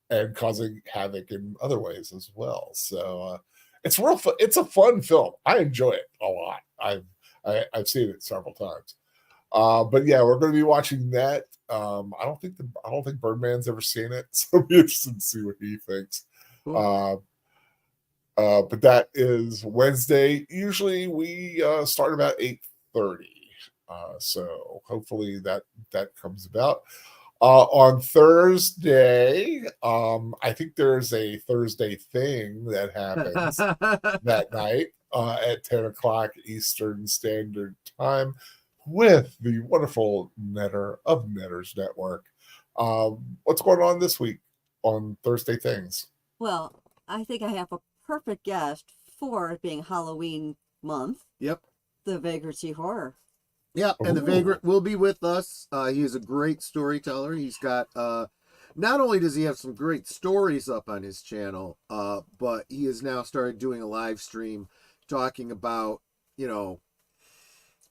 and causing havoc in other ways as well. So it's real fun. It's a fun film. I enjoy it a lot. I've seen it several times. But yeah, we're going to be watching that. I don't think Birdman's ever seen it, so I'll be interested to see what he thinks. Cool. But that is Wednesday. Usually we start about 8:30. So hopefully that comes about. On Thursday, I think there's a Thursday thing that happens that night at 10 o'clock Eastern Standard Time with the wonderful Netter of Netters Network. What's going on this week on Thursday things? Well, I think I have a perfect guest for it being Halloween month. Yep. The Vagrancy Horror. Yeah, and the Vagrant will be with us. He is a great storyteller. He's got, not only does he have some great stories up on his channel, but he has now started doing a live stream talking about,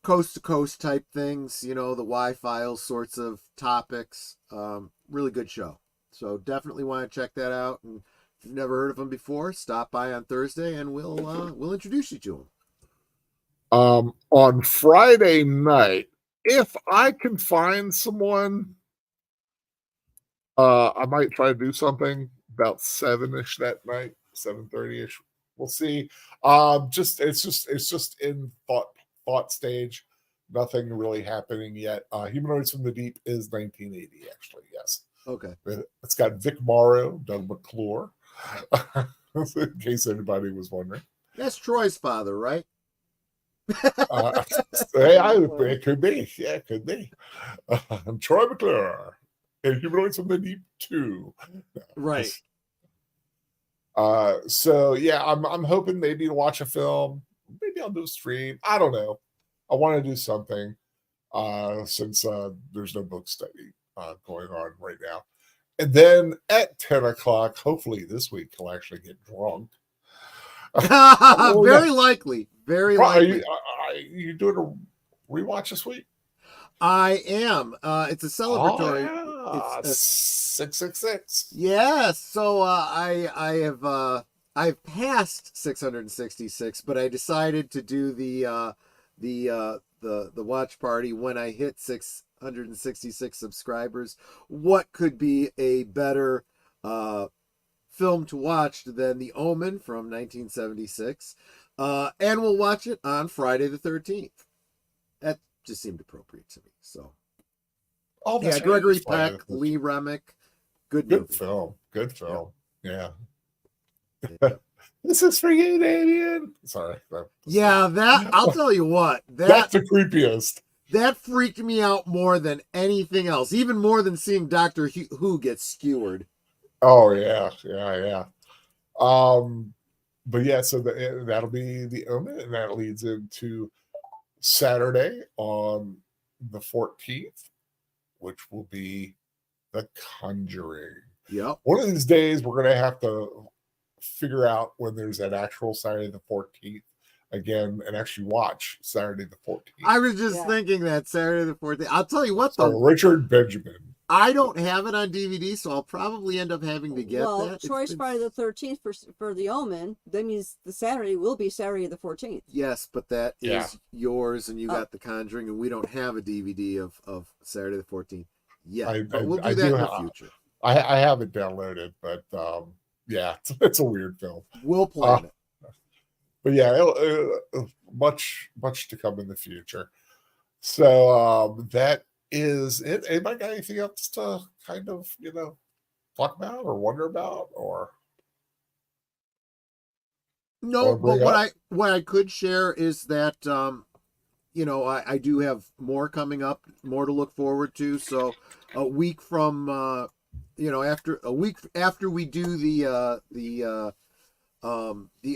coast to coast type things, the Y-Files sorts of topics. Really good show. So definitely want to check that out. And if you've never heard of him before, stop by on Thursday and we'll introduce you to him. On Friday night, if I can find someone, I might try to do something about 7-ish that night, 7:30-ish. We'll see. It's just in thought stage. Nothing really happening yet. Humanoids from the Deep is 1980, actually. Yes. Okay. It's got Vic Morrow, Doug McClure, in case anybody was wondering. That's Troy's father, right? It could be. Yeah, it could be. Troy McClure and Humanoids from the Deep 2. Right. So yeah, I'm hoping maybe to watch a film. Maybe I'll do a stream. I don't know. I want to do something since there's no book study going on right now. And then at 10 o'clock, hopefully this week, he'll actually get drunk. Very likely. Very likely. Are you doing a rewatch this week? I am. It's a celebratory. Oh, yeah. 666. Yes. So I've passed 666, but I decided to do the watch party when I hit 666 subscribers. What could be a better film to watch than The Omen from 1976? And we'll watch it on Friday the 13th. That just seemed appropriate to me. So, yeah, Gregory Peck, Lee Remick, good film. Good film. Yeah. This is for you, Damien. Sorry. Yeah, I'll tell you what. That's the creepiest. That freaked me out more than anything else, even more than seeing Doctor Who get skewered. Oh yeah, yeah. But yeah, so that'll be the Omen, and that leads into Saturday on the 14th, which will be The Conjuring. Yep. One of these days, we're going to have to figure out when there's an actual Saturday the 14th again and actually watch Saturday the 14th. I was just thinking that Saturday the 14th. I'll tell you what, though. Richard Benjamin. I don't have it on DVD, so I'll probably end up having to get that. Well, Troy's Friday the 13th for The Omen. That means the Saturday will be Saturday the 14th. Yes, but that is yours, and you got The Conjuring, and we don't have a DVD of Saturday the 14th yet. But we'll do that in the future. I have it downloaded, but yeah, it's a weird film. We'll plan it. But yeah, much to come in the future. So that is it. Anybody got anything else to kind of, talk about or wonder about or? No, but what I could share is that I do have more coming up, more to look forward to. So a week from after we do the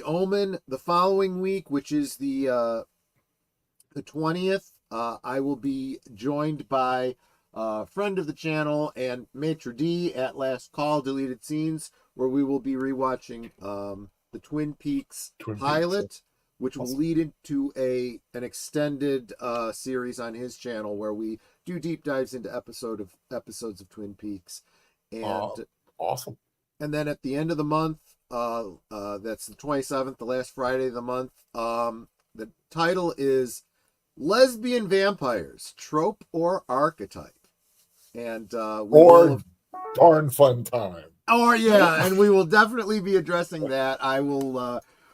Omen, the following week, which is the 20th, I will be joined by a friend of the channel and Maitre D at Last Call Deleted Scenes, where we will be rewatching the Twin Peaks pilot, which will lead into an extended series on his channel where we do deep dives into episodes of Twin Peaks. And awesome. And then at the end of the month, that's the 27th, the last Friday of the month, the title is Lesbian Vampires, Trope or Archetype. And darn fun time. Oh yeah, and we will definitely be addressing that.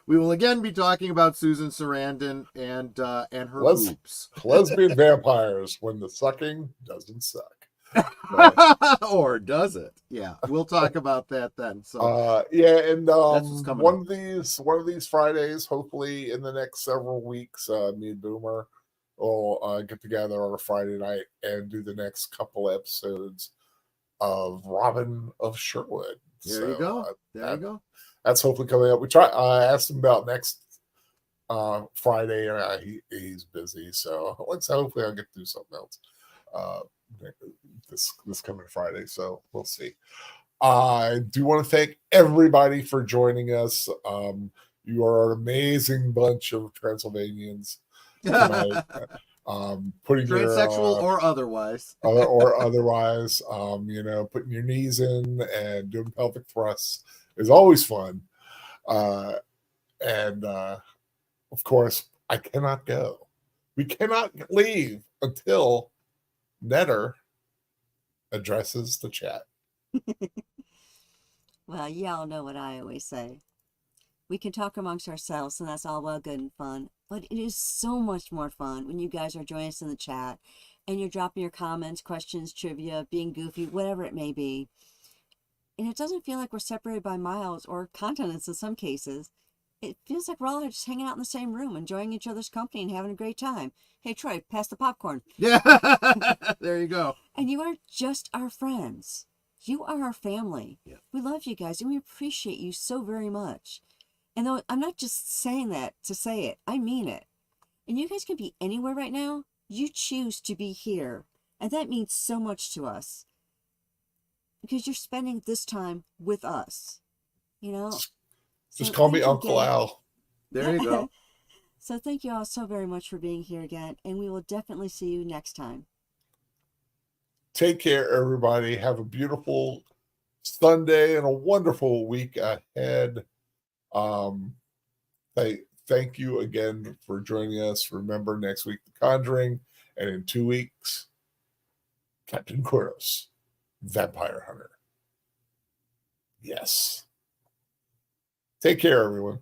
We will again be talking about Susan Sarandon and her boobs. Lesbian vampires when the sucking doesn't suck. Or does it? Yeah, we'll talk about that then. So and one up. of these Fridays, hopefully in the next several weeks, me and Boomer will get together on a Friday night and do the next couple episodes of Robin of Sherwood. There you go. That's hopefully coming up. I asked him about next Friday, and he's busy. So hopefully I'll get to do something else this coming Friday. So we'll see. I do want to thank everybody for joining us. You are an amazing bunch of Transylvanians tonight. Putting transsexual or otherwise, putting your knees in and doing pelvic thrusts is always fun. And of course, I cannot go. We cannot leave until Netter addresses the chat. Well, y'all know what I always say. We can talk amongst ourselves, and that's all well good and fun. But it is so much more fun when you guys are joining us in the chat and you're dropping your comments, questions, trivia, being goofy, whatever it may be. And it doesn't feel like we're separated by miles or continents in some cases. It feels like we're all just hanging out in the same room, enjoying each other's company and having a great time. Hey, Troy, pass the popcorn. Yeah, there you go. And you are just our friends. You are our family. Yeah. We love you guys, and we appreciate you so very much. And though I'm not just saying that to say it, I mean it. And you guys can be anywhere right now. You choose to be here. And that means so much to us. Because you're spending this time with us. Just call me Uncle Al. There you go. So thank you all so very much for being here again. And we will definitely see you next time. Take care, everybody. Have a beautiful Sunday and a wonderful week ahead. Thank you again for joining us. Remember, next week, The Conjuring, and in 2 weeks, Captain Kuros, Vampire Hunter. Yes. Take care, everyone.